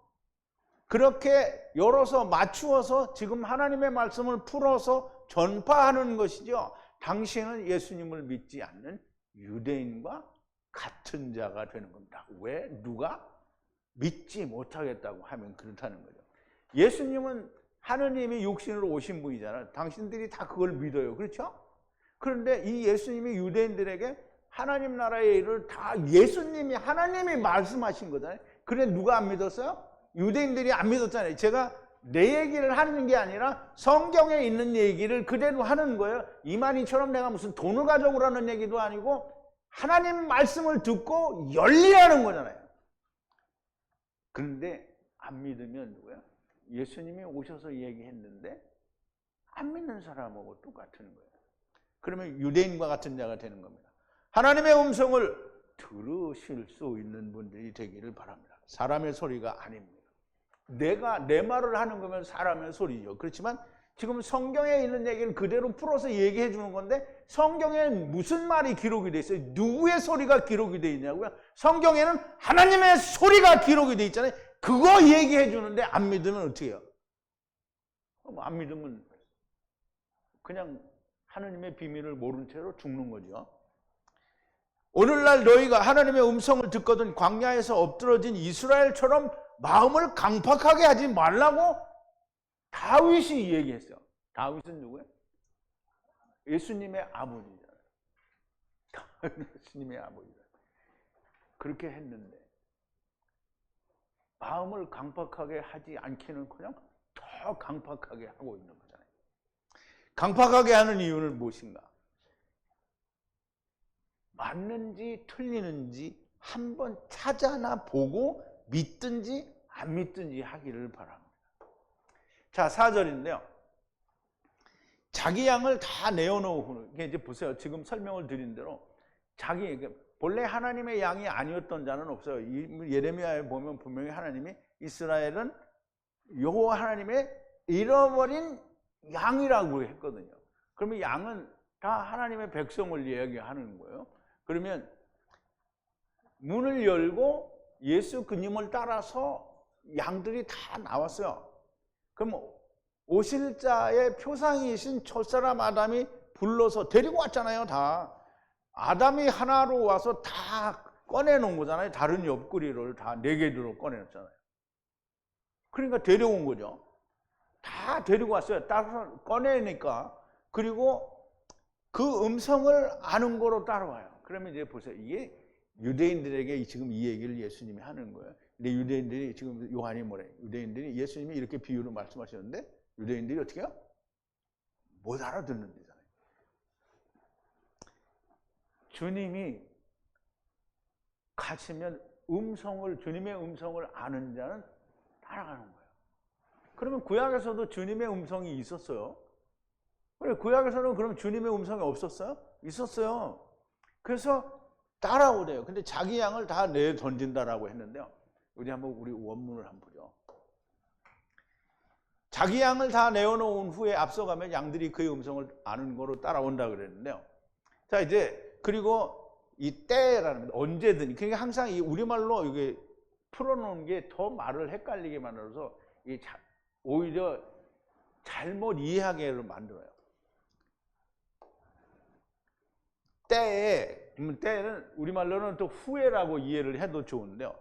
그렇게 열어서 맞추어서 지금 하나님의 말씀을 풀어서 전파하는 것이죠. 당신은 예수님을 믿지 않는 유대인과 같은 자가 되는 겁니다. 왜? 누가? 믿지 못하겠다고 하면 그렇다는 거죠. 예수님은 하느님이 육신으로 오신 분이잖아요. 당신들이 다 그걸 믿어요. 그렇죠? 그런데 이 예수님이 유대인들에게 하나님 나라의 일을 다 예수님이 하나님이 말씀하신 거잖아요. 그래 누가 안 믿었어요? 유대인들이 안 믿었잖아요. 제가 내 얘기를 하는 게 아니라 성경에 있는 얘기를 그대로 하는 거예요. 이만희처럼 내가 무슨 돈을 가져오라는 얘기도 아니고 하나님 말씀을 듣고 열리라는 거잖아요. 그런데 안 믿으면 누구야? 예수님이 오셔서 얘기했는데 안 믿는 사람하고 똑같은 거예요. 그러면 유대인과 같은 자가 되는 겁니다. 하나님의 음성을 들으실 수 있는 분들이 되기를 바랍니다. 사람의 소리가 아닙니다. 내가 내 말을 하는 거면 사람의 소리죠. 그렇지만 지금 성경에 있는 얘기를 그대로 풀어서 얘기해 주는 건데 성경에 무슨 말이 기록이 돼 있어요? 누구의 소리가 기록이 돼 있냐고요? 성경에는 하나님의 소리가 기록이 돼 있잖아요. 그거 얘기해 주는데 안 믿으면 어떻게 해요? 안 믿으면 그냥 하나님의 비밀을 모른 채로 죽는 거죠. 오늘날 너희가 하나님의 음성을 듣거든 광야에서 엎드러진 이스라엘처럼 마음을 강팍하게 하지 말라고 다윗이 얘기했어요. 다윗은 누구예요? 예수님의 아버지잖아요. 예수님의 아버지잖아요. 그렇게 했는데 마음을 강팍하게 하지 않기는 그냥 더 강팍하게 하고 있는 거잖아요. 강팍하게 하는 이유는 무엇인가? 맞는지 틀리는지 한번 찾아나 보고 믿든지 안 믿든지 하기를 바랍니다. 자, 4절인데요. 자기 양을 다 내어놓고, 이제 보세요. 지금 설명을 드린 대로 본래 하나님의 양이 아니었던 자는 없어요. 예레미야에 보면 분명히 하나님이 이스라엘은 여호와 하나님의 잃어버린 양이라고 했거든요. 그러면 양은 다 하나님의 백성을 이야기하는 거예요. 그러면 문을 열고 예수 그님을 따라서 양들이 다 나왔어요. 그럼 오실 자의 표상이신 첫사람 아담이 불러서 데리고 왔잖아요. 다 아담이 하나로 와서 다 꺼내놓은 거잖아요. 다른 옆구리를 다 4개로 꺼내놨잖아요. 그러니까 데려온 거죠. 다 데리고 왔어요. 따라서 꺼내니까. 그리고 그 음성을 아는 거로 따라와요. 그러면 이제 보세요. 이게 유대인들에게 지금 이 얘기를 예수님이 하는 거예요. 근데 유대인들이 지금 요한이 뭐래? 유대인들이 예수님이 이렇게 비유로 말씀하셨는데 유대인들이 어떻게 해요? 못 알아듣는 데잖아요. 주님이 가시면 주님의 음성을 아는 자는 따라가는 거예요. 그러면 구약에서도 주님의 음성이 있었어요. 그래, 구약에서는 그럼 주님의 음성이 없었어요? 있었어요. 그래서 따라오래요. 근데 자기 양을 다 내 던진다라고 했는데요. 우리 원문을 한번 보죠. 자기 양을 다 내어놓은 후에 앞서가면 양들이 그의 음성을 아는 거로 따라온다 그랬는데요. 자, 이제 그리고 이 때라는 언제든, 그러니까 항상 이 우리말로 이게 풀어놓은 게 더 말을 헷갈리게 만들어서 오히려 잘못 이해하게를 만들어요. 때는 우리말로는 또 후에라고 이해를 해도 좋은데요.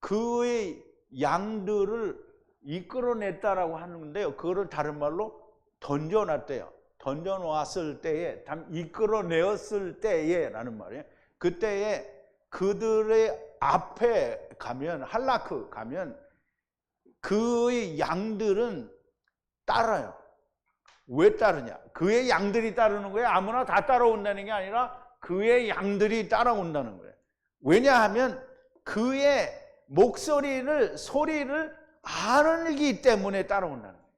그의 양들을 이끌어냈다라고 하는데요. 그거를 다른 말로 던져놨대요. 던져놓았을 때에, 이끌어내었을 때에 라는 말이에요. 그때에 그들의 앞에 가면, 할라크 가면 그의 양들은 따라요. 왜 따르냐? 그의 양들이 따르는 거예요. 아무나 다 따라온다는 게 아니라 그의 양들이 따라온다는 거예요. 왜냐하면 그의 소리를 알기 때문에 따라온다는 거예요.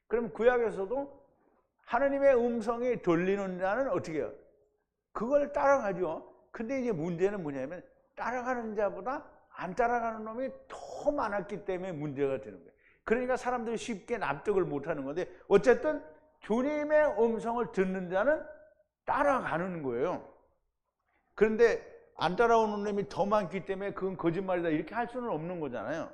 그럼 구약에서도 하나님의 음성이 들리는 자는 어떻게 해요? 그걸 따라가죠. 근데 이제 문제는 뭐냐면 따라가는 자보다 안 따라가는 놈이 더 많았기 때문에 문제가 되는 거예요. 그러니까 사람들이 쉽게 납득을 못하는 건데, 어쨌든 주님의 음성을 듣는 자는 따라가는 거예요. 그런데 안 따라오는 놈이 더 많기 때문에 그건 거짓말이다 이렇게 할 수는 없는 거잖아요.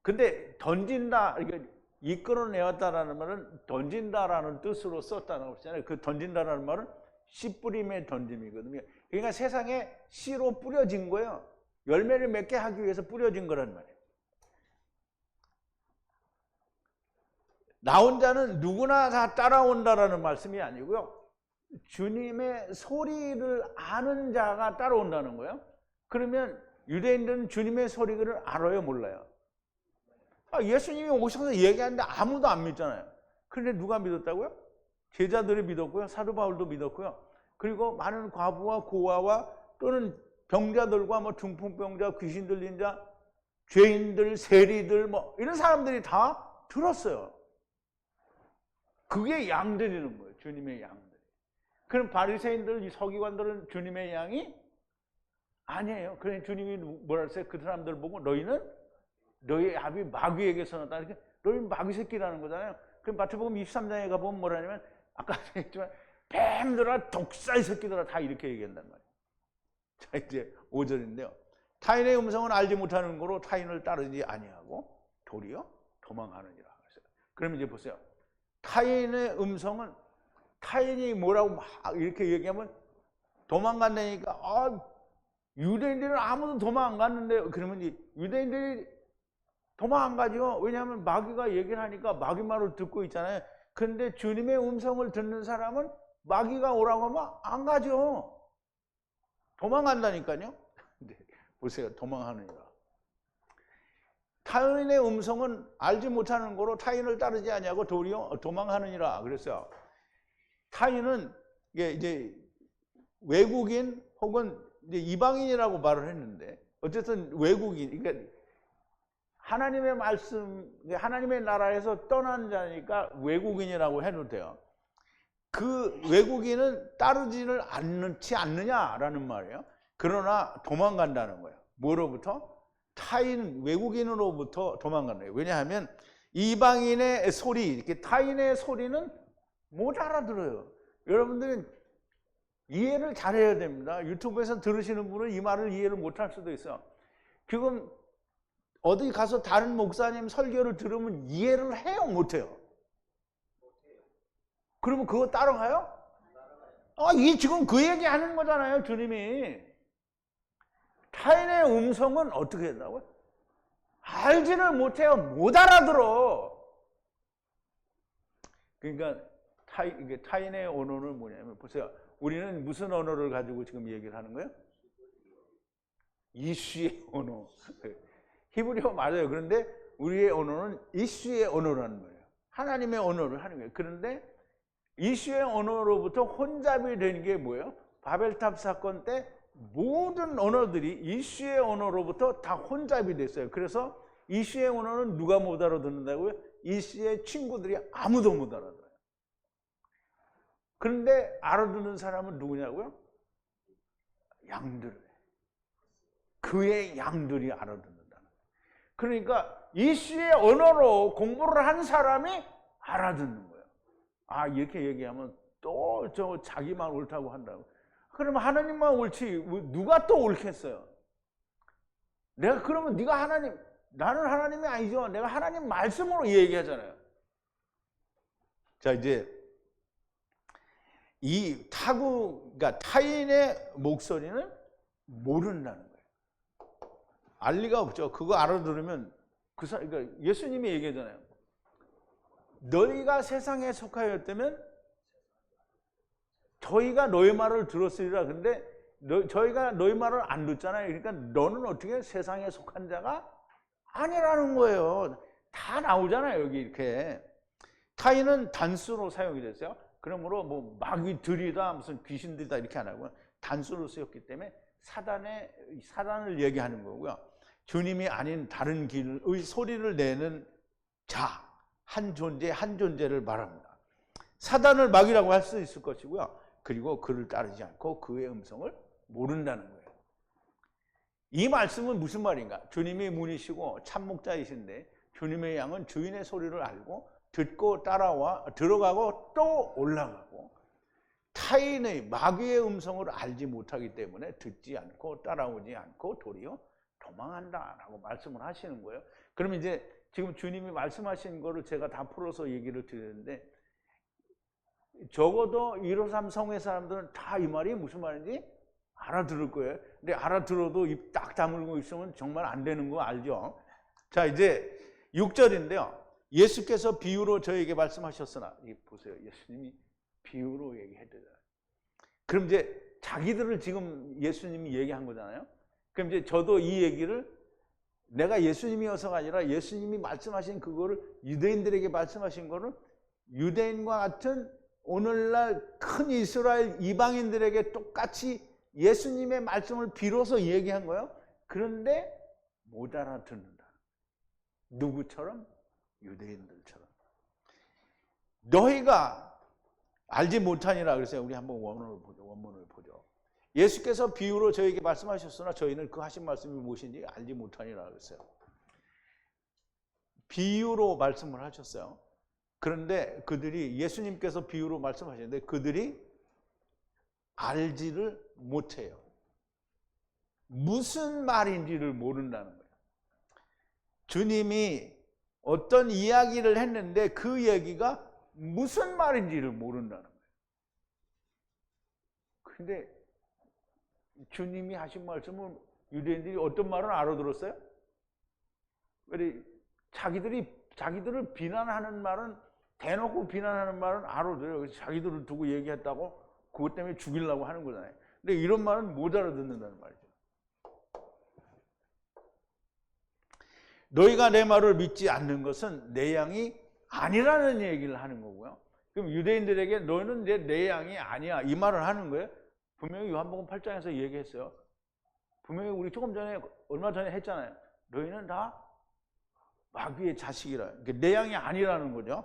근데 던진다, 그러니까 이끌어내었다라는 말은 던진다라는 뜻으로 썼다는 것이잖아요. 그 던진다라는 말은 씨 뿌림의 던짐이거든요. 그러니까 세상에 씨로 뿌려진 거예요. 열매를 맺게 하기 위해서 뿌려진 거란 말이에요. 나 혼자는 누구나 다 따라온다라는 말씀이 아니고요. 주님의 소리를 아는 자가 따라온다는 거예요. 그러면 유대인들은 주님의 소리를 알아요, 몰라요? 예수님이 오셔서 얘기하는데 아무도 안 믿잖아요. 그런데 누가 믿었다고요? 제자들이 믿었고요. 사도 바울도 믿었고요. 그리고 많은 과부와 고아와 또는 병자들과 중풍병자, 귀신 들린 자, 죄인들, 세리들 이런 사람들이 다 들었어요. 그게 양들이는 거예요. 주님의 양들. 그럼 바리새인들, 서기관들은 주님의 양이 아니에요. 그러니 주님이 뭐라 했어요? 그 사람들 보고 너희 아비 마귀에게서 났다. 이렇게 너희 마귀 새끼라는 거잖아요. 그럼 마태복음 23장에 가보면 뭐라냐면 아까 얘기했지만 뱀들아, 독사의 새끼들아 다 이렇게 얘기한단 말이에요. 자, 이제 5절인데요. 타인의 음성은 알지 못하는 거로 타인을 따르지 아니하고 도리어 도망하느니라. 그럼 이제 보세요. 타인의 음성은 타인이 뭐라고 막 이렇게 얘기하면 도망간다니까, 유대인들은 아무도 도망 안 갔는데, 그러면 유대인들이 도망 안 가죠. 왜냐하면 마귀가 얘기를 하니까 마귀 말을 듣고 있잖아요. 그런데 주님의 음성을 듣는 사람은 마귀가 오라고 하면 안 가죠. 도망간다니까요. 네, 보세요. 도망하느니라. 타인의 음성은 알지 못하는 거로 타인을 따르지 아니하고 도리어 도망하느니라. 그랬어요. 타인은 이제 외국인 혹은 이제 이방인이라고 말을 했는데, 어쨌든 외국인, 그러니까 하나님의 말씀, 하나님의 나라에서 떠난 자니까 외국인이라고 해도 돼요. 그 외국인은 따르지를 않지 않느냐라는 말이에요. 그러나 도망간다는 거예요. 뭐로부터? 타인, 외국인으로부터 도망간다는 거예요. 왜냐하면 이방인의 소리, 이렇게 타인의 소리는 못 알아들어요. 여러분들은 이해를 잘해야 됩니다. 유튜브에서 들으시는 분은 이 말을 이해를 못할 수도 있어요. 지금 어디 가서 다른 목사님 설교를 들으면 이해를 해요, 못해요? 그러면 그거 따라가요? 이게 지금 그 얘기 하는 거잖아요, 주님이. 타인의 음성은 어떻게 된다고요? 알지를 못해요. 못 알아들어. 그러니까 타인의 언어는 뭐냐면, 보세요. 우리는 무슨 언어를 가지고 지금 얘기를 하는 거예요? 이슈의 언어. 히브리어 맞아요. 그런데 우리의 언어는 이슈의 언어라는 거예요. 하나님의 언어를 하는 거예요. 그런데 이슈의 언어로부터 혼잡이 되는 게 뭐예요? 바벨탑 사건 때 모든 언어들이 이슈의 언어로부터 다 혼잡이 됐어요. 그래서 이슈의 언어는 누가 못 알아듣는다고요? 이슈의 친구들이 아무도 못 알아들어요. 그런데 알아듣는 사람은 누구냐고요? 양들. 그의 양들이 알아듣는다는 거예요. 그러니까 이슈의 언어로 공부를 한 사람이 알아듣는 거예요. 아, 이렇게 얘기하면 또 저 자기만 옳다고 한다고. 그러면 하나님만 옳지 누가 또 옳겠어요? 내가 그러면 네가 하나님, 나는 하나님이 아니죠. 내가 하나님 말씀으로 얘기하잖아요. 자, 이제 이 그러니까 타인의 목소리는 모른다는 거예요. 알 리가 없죠. 그거 알아들으면 그러니까 예수님이 얘기하잖아요. 너희가 세상에 속하였다면 저희가 너희 말을 들었으리라. 근데 저희가 너희 말을 안 듣잖아요. 그러니까 너는 어떻게 세상에 속한 자가 아니라는 거예요. 다 나오잖아요. 여기 이렇게. 타인은 단수로 사용이 됐어요. 그러므로 뭐 마귀들이다 무슨 귀신들이다 이렇게 안 하고 단수로 쓰였기 때문에 사단을 얘기하는 거고요. 주님이 아닌 다른 길의 소리를 내는 자, 한 존재를 말합니다. 사단을 마귀라고 할 수 있을 것이고요. 그리고 그를 따르지 않고 그의 음성을 모른다는 거예요. 이 말씀은 무슨 말인가? 주님이 문이시고 참목자이신데 주님의 양은 주인의 소리를 알고 듣고 따라와 들어가고 또 올라가고 타인의 마귀의 음성을 알지 못하기 때문에 듣지 않고 따라오지 않고 도리어 도망한다라고 말씀을 하시는 거예요. 그럼 이제 지금 주님이 말씀하신 거를 제가 다 풀어서 얘기를 드리는데 적어도 153 성회 사람들은 다 이 말이 무슨 말인지 알아들을 거예요. 근데 알아들어도 입 딱 다물고 있으면 정말 안 되는 거 알죠? 자, 이제 6절인데요. 예수께서 비유로 저에게 말씀하셨으나, 보세요. 예수님이 비유로 얘기했대잖아요. 그럼 이제 자기들을 지금 예수님이 얘기한 거잖아요. 그럼 이제 저도 이 얘기를 내가 예수님이어서가 아니라 예수님이 말씀하신 그거를 유대인들에게 말씀하신 거를 유대인과 같은 오늘날 큰 이스라엘 이방인들에게 똑같이 예수님의 말씀을 빌어서 얘기한 거예요. 그런데 못 알아듣는다. 누구처럼? 유대인들처럼. 너희가 알지 못하니라 그랬어요. 우리 한번 원문을 보죠. 예수께서 비유로 저에게 말씀하셨으나 저희는 그 하신 말씀이 무엇인지 알지 못하니라 그랬어요. 비유로 말씀을 하셨어요. 그런데 그들이 예수님께서 비유로 말씀하셨는데 그들이 알지를 못해요. 무슨 말인지를 모른다는 거예요. 주님이 어떤 이야기를 했는데 그 얘기가 무슨 말인지를 모른다는 거예요. 근데 주님이 하신 말씀은 유대인들이 어떤 말은 알아들었어요? 자기들을 비난하는 말은 대놓고 비난하는 말은 알아들어요. 그래서 자기들을 두고 얘기했다고 그것 때문에 죽이려고 하는 거잖아요. 근데 이런 말은 못 알아듣는다는 말이죠. 너희가 내 말을 믿지 않는 것은 내 양이 아니라는 얘기를 하는 거고요. 그럼 유대인들에게 너는 이제 내 양이 아니야 이 말을 하는 거예요. 분명히 요한복음 8장에서 얘기했어요. 분명히 우리 얼마 전에 했잖아요. 너희는 다 마귀의 자식이라. 내 양이 아니라는 거죠.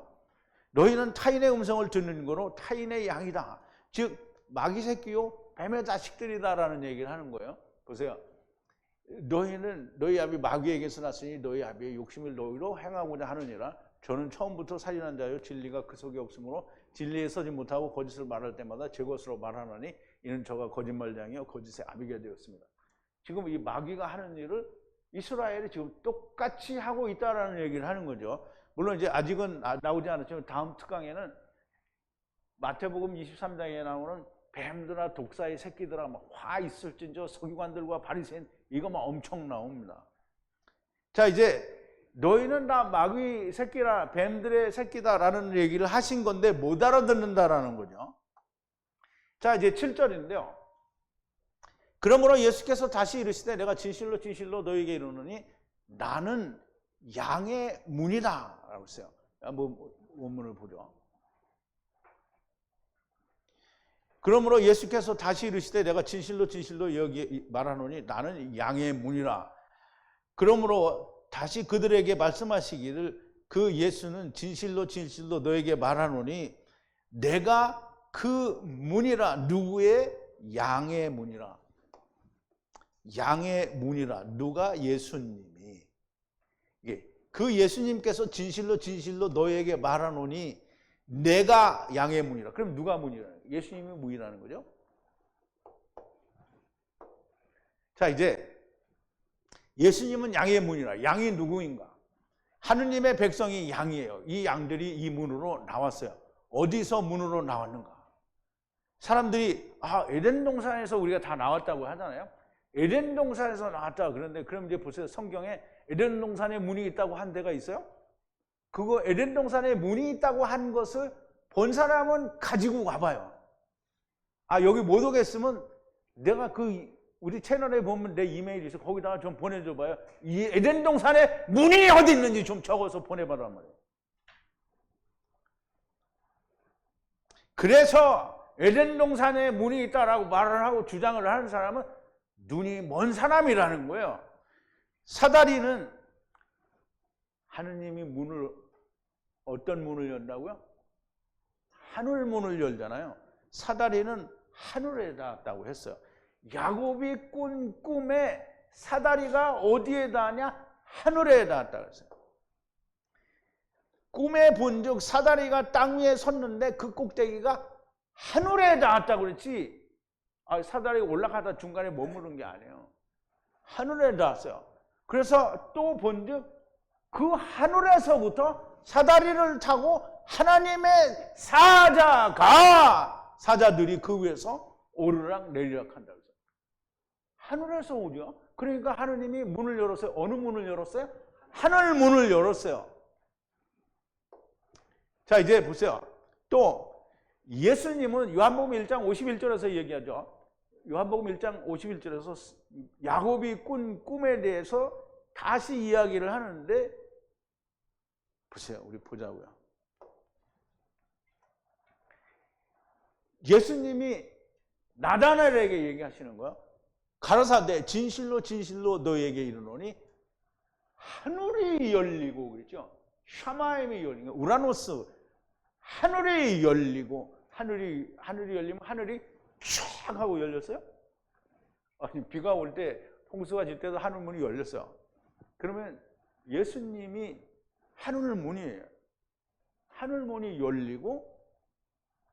너희는 타인의 음성을 듣는 거로 타인의 양이다. 즉 마귀 새끼요 뱀의 자식들이다라는 얘기를 하는 거예요. 보세요. 너희는 너희 아비 마귀에게서 났으니 너희 아비의 욕심을 너희로 행하고자 하느니라. 저는 처음부터 살인한 자요 진리가 그 속에 없으므로 진리에 서지 못하고 거짓을 말할 때마다 제 것으로 말하나니 이는 저가 거짓말장이요 거짓의 아비가 되었습니다. 지금 이 마귀가 하는 일을 이스라엘이 지금 똑같이 하고 있다라는 얘기를 하는 거죠. 물론 이제 아직은 나오지 않았지만 다음 특강에는 마태복음 23장에 나오는 뱀들아 독사의 새끼들아 막 화 있을진저 서기관들과 바리새인 이거 막 엄청 나옵니다. 자, 이제 너희는 다 마귀 새끼라 뱀들의 새끼다라는 얘기를 하신 건데 못 알아듣는다라는 거죠. 자, 이제 7절인데요. 그러므로 예수께서 다시 이르시되 내가 진실로 진실로 너희에게 이르노니 나는 양의 문이다 라고 했어요. 한번 원문을 보죠. 그러므로 예수께서 다시 이르시되 내가 진실로 진실로 여기 말하노니 나는 양의 문이라. 그러므로 다시 그들에게 말씀하시기를 그 예수는 진실로 진실로 너에게 말하노니 내가 그 문이라. 누구의? 양의 문이라. 양의 문이라. 누가? 예수님이. 그 예수님께서 진실로 진실로 너에게 말하노니 내가 양의 문이라. 그럼 누가 문이라? 예수님이 문이라는 거죠. 자, 이제 예수님은 양의 문이라. 양이 누구인가? 하느님의 백성이 양이에요. 이 양들이 이 문으로 나왔어요. 어디서 문으로 나왔는가? 사람들이 에덴 동산에서 우리가 다 나왔다고 하잖아요. 에덴 동산에서 나왔다. 그런데 그럼 이제 보세요. 성경에 에덴 동산에 문이 있다고 한 데가 있어요? 그거 에덴 동산에 문이 있다고 한 것을 본 사람은 가지고 와봐요. 여기 못 오겠으면 내가 우리 채널에 보면 내 이메일이 있어. 거기다가 좀 보내줘봐요. 이 에덴 동산에 문이 어디 있는지 좀 적어서 보내봐란 말이에요. 그래서 에덴 동산에 문이 있다라고 말을 하고 주장을 하는 사람은 눈이 먼 사람이라는 거예요. 사다리는 하느님이 어떤 문을 연다고요? 하늘 문을 열잖아요. 사다리는 하늘에 닿았다고 했어요. 야곱이 꾼 꿈에 사다리가 어디에 닿았냐? 하늘에 닿았다고 했어요. 꿈에 본즉 사다리가 땅 위에 섰는데 그 꼭대기가 하늘에 닿았다고 그랬지. 사다리가 올라가다 중간에 머무른 게 아니에요. 하늘에 닿았어요. 그래서 또 본즉 그 하늘에서부터 사다리를 타고 하나님의 사자들이 그 위에서 오르락 내리락 한다고 했어요. 하늘에서 오죠. 그러니까 하느님이 문을 열었어요. 어느 문을 열었어요? 하늘 문을 열었어요. 자, 이제 보세요. 또 예수님은 요한복음 1장 51절에서 얘기하죠. 요한복음 1장 51절에서 야곱이 꾼 꿈에 대해서 다시 이야기를 하는데 보세요. 우리 보자고요. 예수님이 나다나엘에게 얘기하시는 거예요. 가라사대 진실로 진실로 너에게 이르노니 하늘이 열리고 그랬죠. 샤마임이 열리고 우라노스 하늘이 열리고 하늘이 열리면 하늘이 쫙 하고 열렸어요? 비가 올 때 홍수가 질 때도 하늘 문이 열렸어요. 그러면 예수님이 하늘 문이에요. 하늘 문이 열리고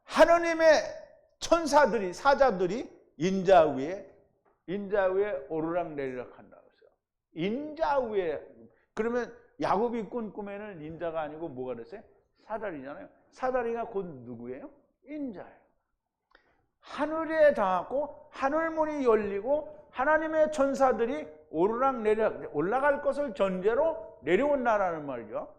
하느님의 천사들이 사자들이 인자 위에 오르락 내리락 한다고 했어요. 인자 위에. 그러면 야곱이 꾼 꿈에는 인자가 아니고 뭐가 됐어요? 사다리잖아요. 사다리가 곧 누구예요? 인자예요. 하늘에 닿았고 하늘문이 열리고 하나님의 천사들이 오르락 내리락 올라갈 것을 전제로 내려온다라는 말이죠.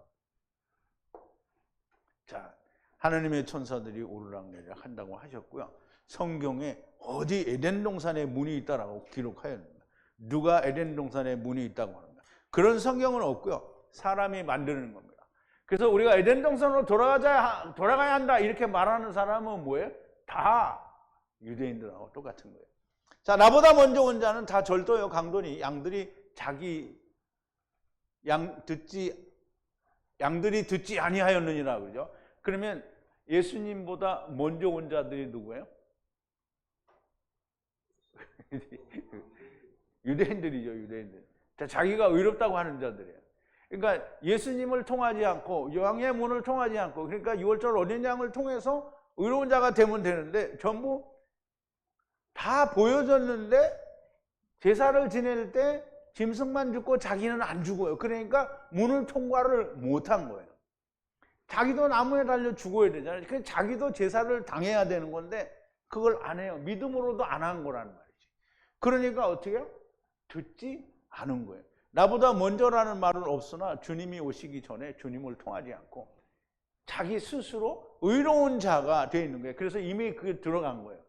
자, 하나님의 천사들이 오르락 내리락 한다고 하셨고요. 성경에 어디 에덴 동산에 문이 있다라고 기록하였습니다. 누가 에덴 동산에 문이 있다고 합니다. 그런 성경은 없고요. 사람이 만드는 겁니다. 그래서 우리가 에덴 동산으로 돌아가야 한다 이렇게 말하는 사람은 뭐예요? 다 유대인들하고 똑같은 거예요. 자, 나보다 먼저 온 자는 다 절도요 강도니 양들이 듣지 아니하였느니라 그러죠. 그러면 예수님보다 먼저 온 자들이 누구예요? 유대인들이죠, 유대인들. 자기가 의롭다고 하는 자들이에요. 그러니까 예수님을 통하지 않고 양의 문을 통하지 않고 그러니까 6월절 어린 양을 통해서 의로운 자가 되면 되는데 전부 다 보여줬는데 제사를 지낼 때 짐승만 죽고 자기는 안 죽어요. 그러니까 문을 통과를 못한 거예요. 자기도 나무에 달려 죽어야 되잖아요. 그래서 자기도 제사를 당해야 되는 건데 그걸 안 해요. 믿음으로도 안 한 거란 말이지. 그러니까 어떻게 해요? 듣지 않은 거예요. 나보다 먼저라는 말은 없으나 주님이 오시기 전에 주님을 통하지 않고 자기 스스로 의로운 자가 되어 있는 거예요. 그래서 이미 그게 들어간 거예요.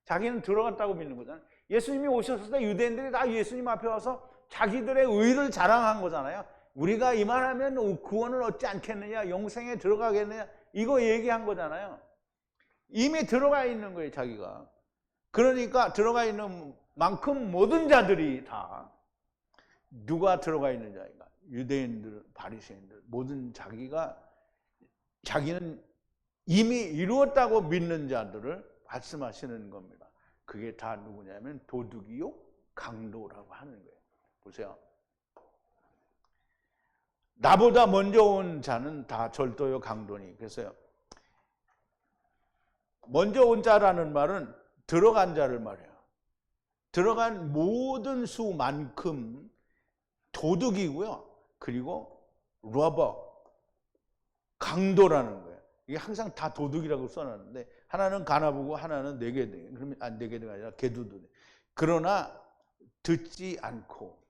자기는 들어갔다고 믿는 거잖아요. 예수님이 오셨을 때 유대인들이 다 예수님 앞에 와서 자기들의 의를 자랑한 거잖아요. 우리가 이만하면 구원을 얻지 않겠느냐, 영생에 들어가겠느냐, 이거 얘기한 거잖아요. 이미 들어가 있는 거예요, 자기가. 그러니까 들어가 있는 만큼 모든 자들이 다 누가 들어가 있는 자인가? 유대인들, 바리새인들, 모든 자기는 이미 이루었다고 믿는 자들을 말씀하시는 겁니다. 그게 다 누구냐면 도둑이요 강도라고 하는 거예요. 보세요. 나보다 먼저 온 자는 다 절도요 강도니. 그래서 먼저 온 자라는 말은 들어간 자를 말해요. 들어간 모든 수만큼 도둑이고요. 그리고 러버, 강도라는 거예요. 이게 항상 다 도둑이라고 써놨는데 하나는 가나보고 하나는 네게등. 그러면 네게등이 아니라 게두두네. 그러나 듣지 않고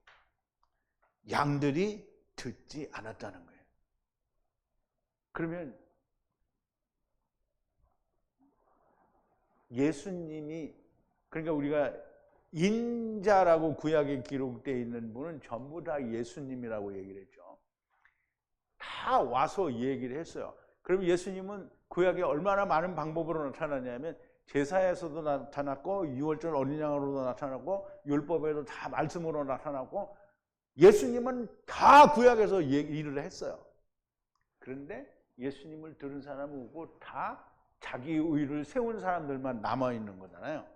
양들이 듣지 않았다는 거예요. 그러면 예수님이 그러니까 우리가 인자라고 구약에 기록되어 있는 분은 전부 다 예수님이라고 얘기를 했죠. 다 와서 얘기를 했어요. 그럼 예수님은 구약에 얼마나 많은 방법으로 나타나냐면 제사에서도 나타났고 유월절 어린 양으로도 나타났고 율법에도 다 말씀으로 나타났고 예수님은 다 구약에서 일을 했어요. 그런데 예수님을 들은 사람은 없고 다 자기 의를 세운 사람들만 남아있는 거잖아요.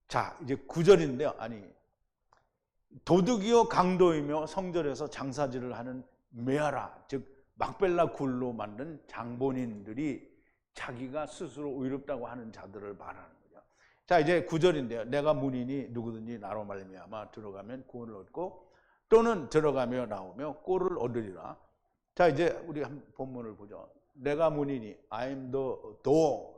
자, 이제 9절인데요. 아니, 도둑이요 강도이며 성전에서 장사질을 하는 메아라, 즉 막벨라 굴로 만든 장본인들이 자기가 스스로 의롭다고 하는 자들을 말하는 거죠. 자, 이제 9절인데요. 내가 문이니 누구든지 나로 말미암아 들어가면 구원을 얻고 또는 들어가며 나오며 꼴을 얻으리라. 자, 이제 우리 한 본문을 보죠. 내가 문이니, I am the door.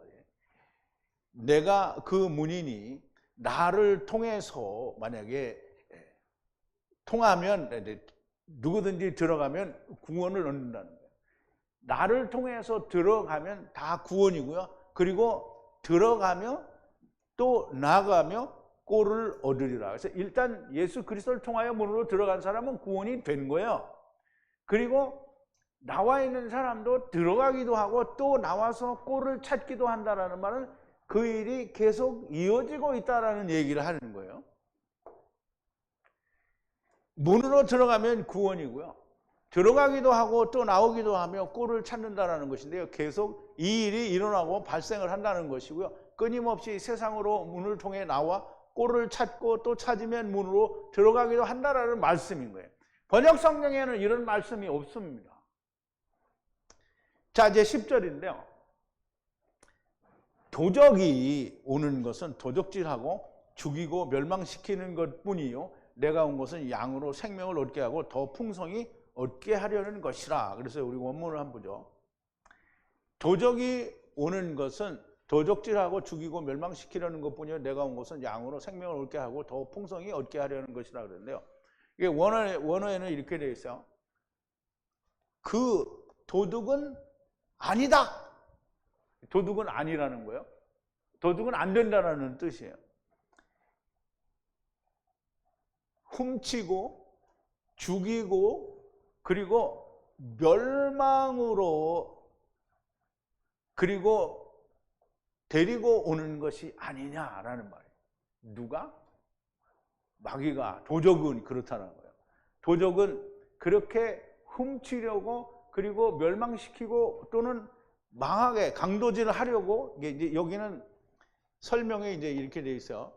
내가 그 문이니 나를 통해서 만약에 통하면 누구든지 들어가면 구원을 얻는다는 거예요. 나를 통해서 들어가면 다 구원이고요. 그리고 들어가며 또 나가며 꼴을 얻으리라. 그래서 일단 예수 그리스도를 통하여 문으로 들어간 사람은 구원이 된 거예요. 그리고 나와 있는 사람도 들어가기도 하고 또 나와서 꼴을 찾기도 한다라는 말은 그 일이 계속 이어지고 있다라는 얘기를 하는 거예요. 문으로 들어가면 구원이고요. 들어가기도 하고 또 나오기도 하며 꼴을 찾는다라는 것인데요. 계속 이 일이 일어나고 발생을 한다는 것이고요. 끊임없이 세상으로 문을 통해 나와 꼴을 찾고 또 찾으면 문으로 들어가기도 한다라는 말씀인 거예요. 번역 성경에는 이런 말씀이 없습니다. 자, 이제 10절인데요. 도적이 오는 것은 도적질하고 죽이고 멸망시키는 것뿐이요. 내가 온 것은 양으로 생명을 얻게 하고 더 풍성히 얻게 하려는 것이라. 그래서 우리 원문을 한번 보죠. 도적이 오는 것은 도적질하고 죽이고 멸망시키려는 것뿐이요. 내가 온 것은 양으로 생명을 얻게 하고 더 풍성히 얻게 하려는 것이라 그러는데요. 이게 원어에는 이렇게 되어 있어요. 그 도둑은 아니다. 도둑은 아니라는 거예요. 도둑은 안 된다는 뜻이에요. 훔치고 죽이고 그리고 멸망으로 그리고 데리고 오는 것이 아니냐라는 말이에요. 누가? 마귀가, 도적은 그렇다는 거예요. 도적은 그렇게 훔치려고 그리고 멸망시키고 또는 망하게 강도질을 하려고 이제 여기는 설명에 이제 이렇게 돼 있어요.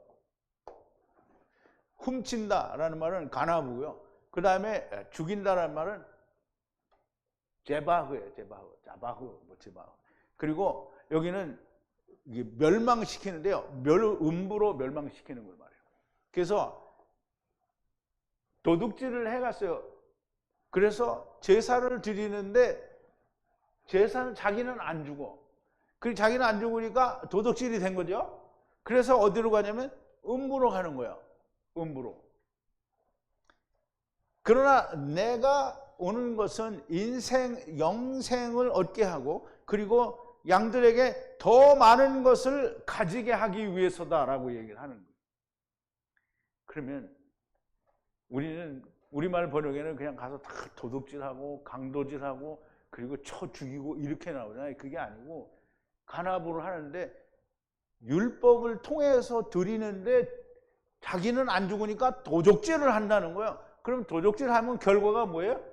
훔친다라는 말은 가나부고요. 그 다음에 죽인다라는 말은 제바흐예요. 제바흐. 그리고 여기는 멸망시키는데요. 음부로 멸망시키는 걸 말해요. 그래서 도둑질을 해갔어요. 그래서 제사를 드리는데 제사는 자기는 안 주고, 그 자기는 안 죽으니까 도둑질이 된 거죠. 그래서 어디로 가냐면 음부로 가는 거예요. 음부로. 그러나 내가 오는 것은 영생을 얻게 하고 그리고 양들에게 더 많은 것을 가지게 하기 위해서다라고 얘기를 하는 거예요. 그러면 우리는 우리말 번역에는 그냥 가서 다 도둑질하고 강도질하고 그리고 쳐 죽이고 이렇게 나오잖아요. 그게 아니고 간압을 하는데 율법을 통해서 드리는데 자기는 안 죽으니까 도적질을 한다는 거예요. 그럼 도적질하면 결과가 뭐예요?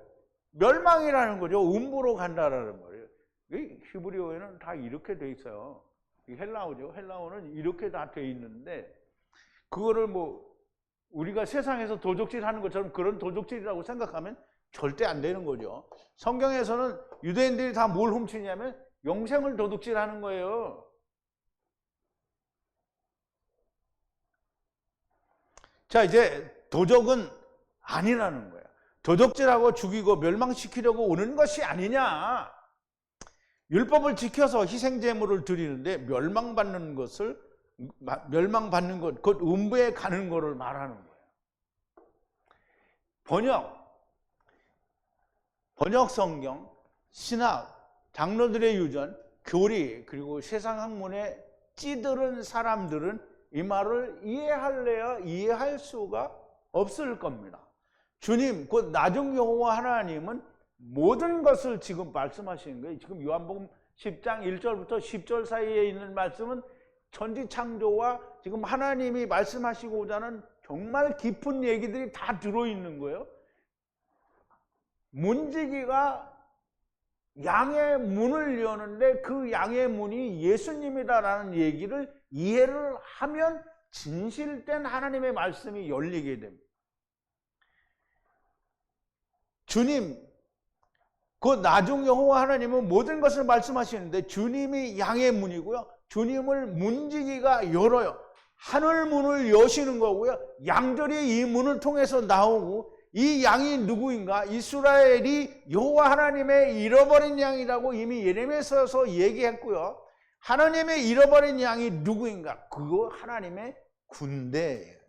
멸망이라는 거죠. 음부로 간다라는 거예요. 히브리어에는 다 이렇게 돼 있어요. 헬라어죠. 헬라어는 이렇게 다 돼 있는데 그거를 뭐 우리가 세상에서 도적질하는 것처럼 그런 도적질이라고 생각하면 절대 안 되는 거죠. 성경에서는 유대인들이 다 뭘 훔치냐면 영생을 도둑질하는 거예요. 자, 이제 도적은 아니라는 거예요. 도적질하고 죽이고 멸망시키려고 오는 것이 아니냐. 율법을 지켜서 희생제물을 드리는데 멸망받는 것, 그 음부에 가는 것을 말하는 거예요. 번역 성경, 신학, 장로들의 유전, 교리, 그리고 세상 학문에 찌들은 사람들은 이 말을 이해할래야 이해할 수가 없을 겁니다. 주님, 곧 나중 여호와 하나님은 모든 것을 지금 말씀하시는 거예요. 지금 요한복음 10장 1절부터 10절 사이에 있는 말씀은 천지창조와 지금 하나님이 말씀하시고자 하는 정말 깊은 얘기들이 다 들어있는 거예요. 문지기가 양의 문을 여는데 그 양의 문이 예수님이다라는 얘기를 이해를 하면 진실된 하나님의 말씀이 열리게 됩니다. 주님, 그 나중 여호와 하나님은 모든 것을 말씀하시는데 주님이 양의 문이고요. 주님을 문지기가 열어요. 하늘 문을 여시는 거고요. 양들이 이 문을 통해서 나오고 이 양이 누구인가? 이스라엘이 여호와 하나님의 잃어버린 양이라고 이미 예레미야서에서 얘기했고요. 하나님의 잃어버린 양이 누구인가? 그거 하나님의 군대예요.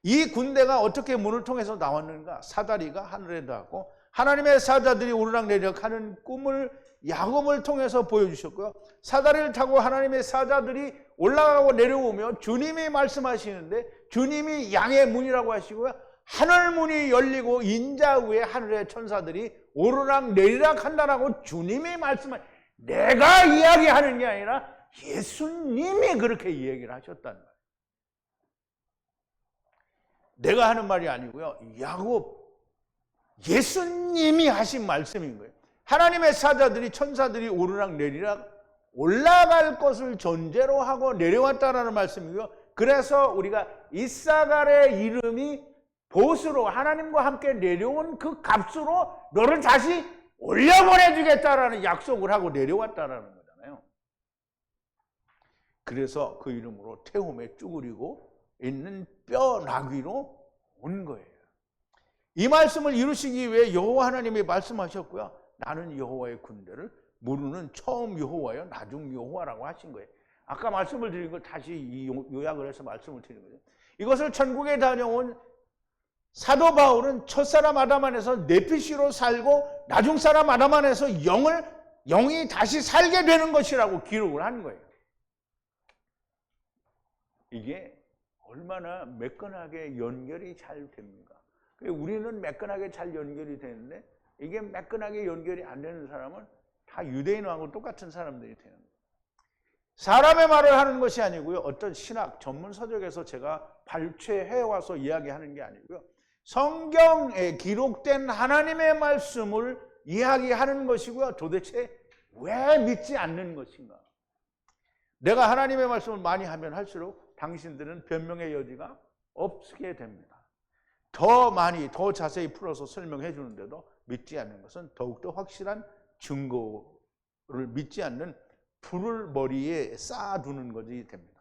이 군대가 어떻게 문을 통해서 나왔는가? 사다리가 하늘에 닿았고 하나님의 사자들이 오르락내리락 하는 꿈을 야곱을 통해서 보여주셨고요. 사다리를 타고 하나님의 사자들이 올라가고 내려오며 주님이 말씀하시는데 주님이 양의 문이라고 하시고요. 하늘 문이 열리고 인자 위에 하늘의 천사들이 오르락내리락 한다라고 주님이 말씀하시는, 내가 이야기하는 게 아니라 예수님이 그렇게 이야기를 하셨단 말이에요. 내가 하는 말이 아니고요. 야곱, 예수님이 하신 말씀인 거예요. 하나님의 사자들이, 천사들이 오르락내리락 올라갈 것을 전제로 하고 내려왔다라는 말씀이고요. 그래서 우리가 이사갈의 이름이 보수로 하나님과 함께 내려온 그 값으로 너를 다시 올려보내주겠다라는 약속을 하고 내려왔다라는 거잖아요. 그래서 그 이름으로 태움에 쭈그리고 있는 뼈 나귀로 온 거예요. 이 말씀을 이루시기 위해 여호와 하나님이 말씀하셨고요. 나는 여호와의 군대를 모르는 처음 여호와여 나중 여호와라고 하신 거예요. 아까 말씀을 드린 걸 다시 요약을 해서 말씀을 드린 거죠. 이것을 천국에 다녀온 사도 바울은 첫사람 아담 안에서 네피시로 살고 나중 사람 아담 안에서 영이 다시 살게 되는 것이라고 기록을 한 거예요. 이게 얼마나 매끈하게 연결이 잘 됩니까? 우리는 매끈하게 잘 연결이 되는데 이게 매끈하게 연결이 안 되는 사람은 다 유대인하고 똑같은 사람들이 되는 거예요. 사람의 말을 하는 것이 아니고요. 어떤 신학 전문 서적에서 제가 발췌해 와서 이야기하는 게 아니고요. 성경에 기록된 하나님의 말씀을 이야기하는 것이고요. 도대체 왜 믿지 않는 것인가? 내가 하나님의 말씀을 많이 하면 할수록 당신들은 변명의 여지가 없게 됩니다. 더 많이, 더 자세히 풀어서 설명해 주는데도 믿지 않는 것은 더욱더 확실한 증거를 믿지 않는 불을 머리에 쌓아두는 것이 됩니다.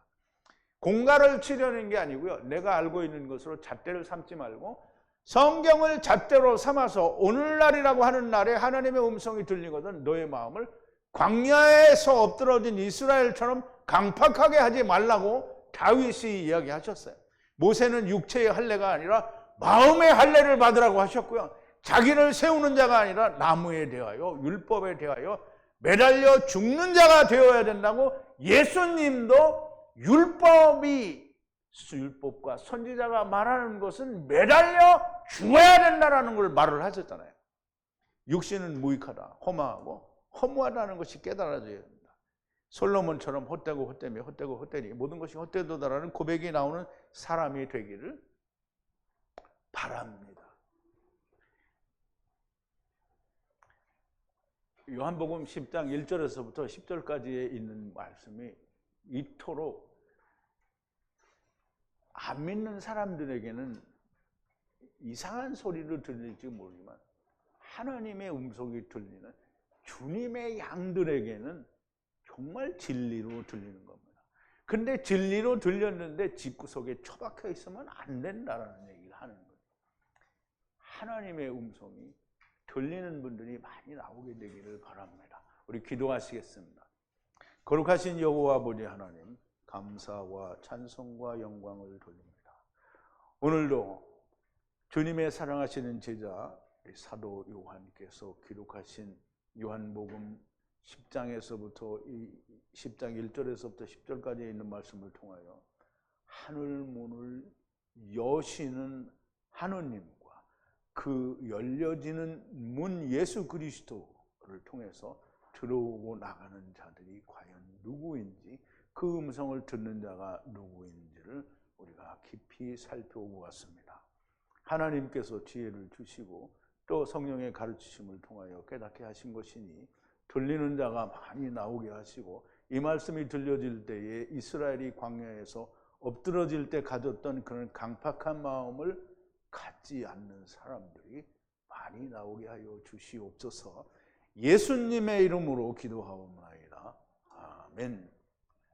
공갈을 치려는 게 아니고요. 내가 알고 있는 것으로 잣대를 삼지 말고 성경을 잣대로 삼아서 오늘날이라고 하는 날에 하나님의 음성이 들리거든 너의 마음을 광야에서 엎드러진 이스라엘처럼 강팍하게 하지 말라고 다윗이 이야기하셨어요. 모세는 육체의 할례가 아니라 마음의 할례를 받으라고 하셨고요. 자기를 세우는 자가 아니라 나무에 대하여 율법에 대하여 매달려 죽는 자가 되어야 된다고 예수님도 율법과 선지자가 말하는 것은 매달려 죽어야 된다는 걸 말을 하셨잖아요. 육신은 무익하다, 험하고 허무하다는 것이 깨달아져야 됩니다. 솔로몬처럼 헛되고 헛되며 헛되고 헛되니 모든 것이 헛되도다라는 고백이 나오는 사람이 되기를 바랍니다. 요한복음 10장 1절에서부터 10절까지에 있는 말씀이 이토록 안 믿는 사람들에게는 이상한 소리를 들릴지 모르지만 하나님의 음성이 들리는 주님의 양들에게는 정말 진리로 들리는 겁니다. 근데 진리로 들렸는데 집구석에 처박혀 있으면 안 된다라는 얘기를 하는 거예요. 하나님의 음성이 들리는 분들이 많이 나오게 되기를 바랍니다. 우리 기도하시겠습니다. 거룩하신 여호와 아버지 하나님, 감사와 찬송과 영광을 돌립니다. 오늘도 주님의 사랑하시는 제자 사도 요한께서 기록하신 요한복음 10장에서부터 10장 1절에서부터 10절까지 있는 말씀을 통하여 하늘 문을 여시는 하느님과 그 열려지는 문 예수 그리스도를 통해서 들어오고 나가는 자들이 과연 누구인지, 그 음성을 듣는 자가 누구인지를 우리가 깊이 살펴보았습니다. 하나님께서 지혜를 주시고 또 성령의 가르치심을 통하여 깨닫게 하신 것이니 들리는 자가 많이 나오게 하시고, 이 말씀이 들려질 때에 이스라엘이 광야에서 엎드러질 때 가졌던 그런 강팍한 마음을 갖지 않는 사람들이 많이 나오게 하여 주시옵소서. 예수님의 이름으로 기도하옵나이다. 아멘.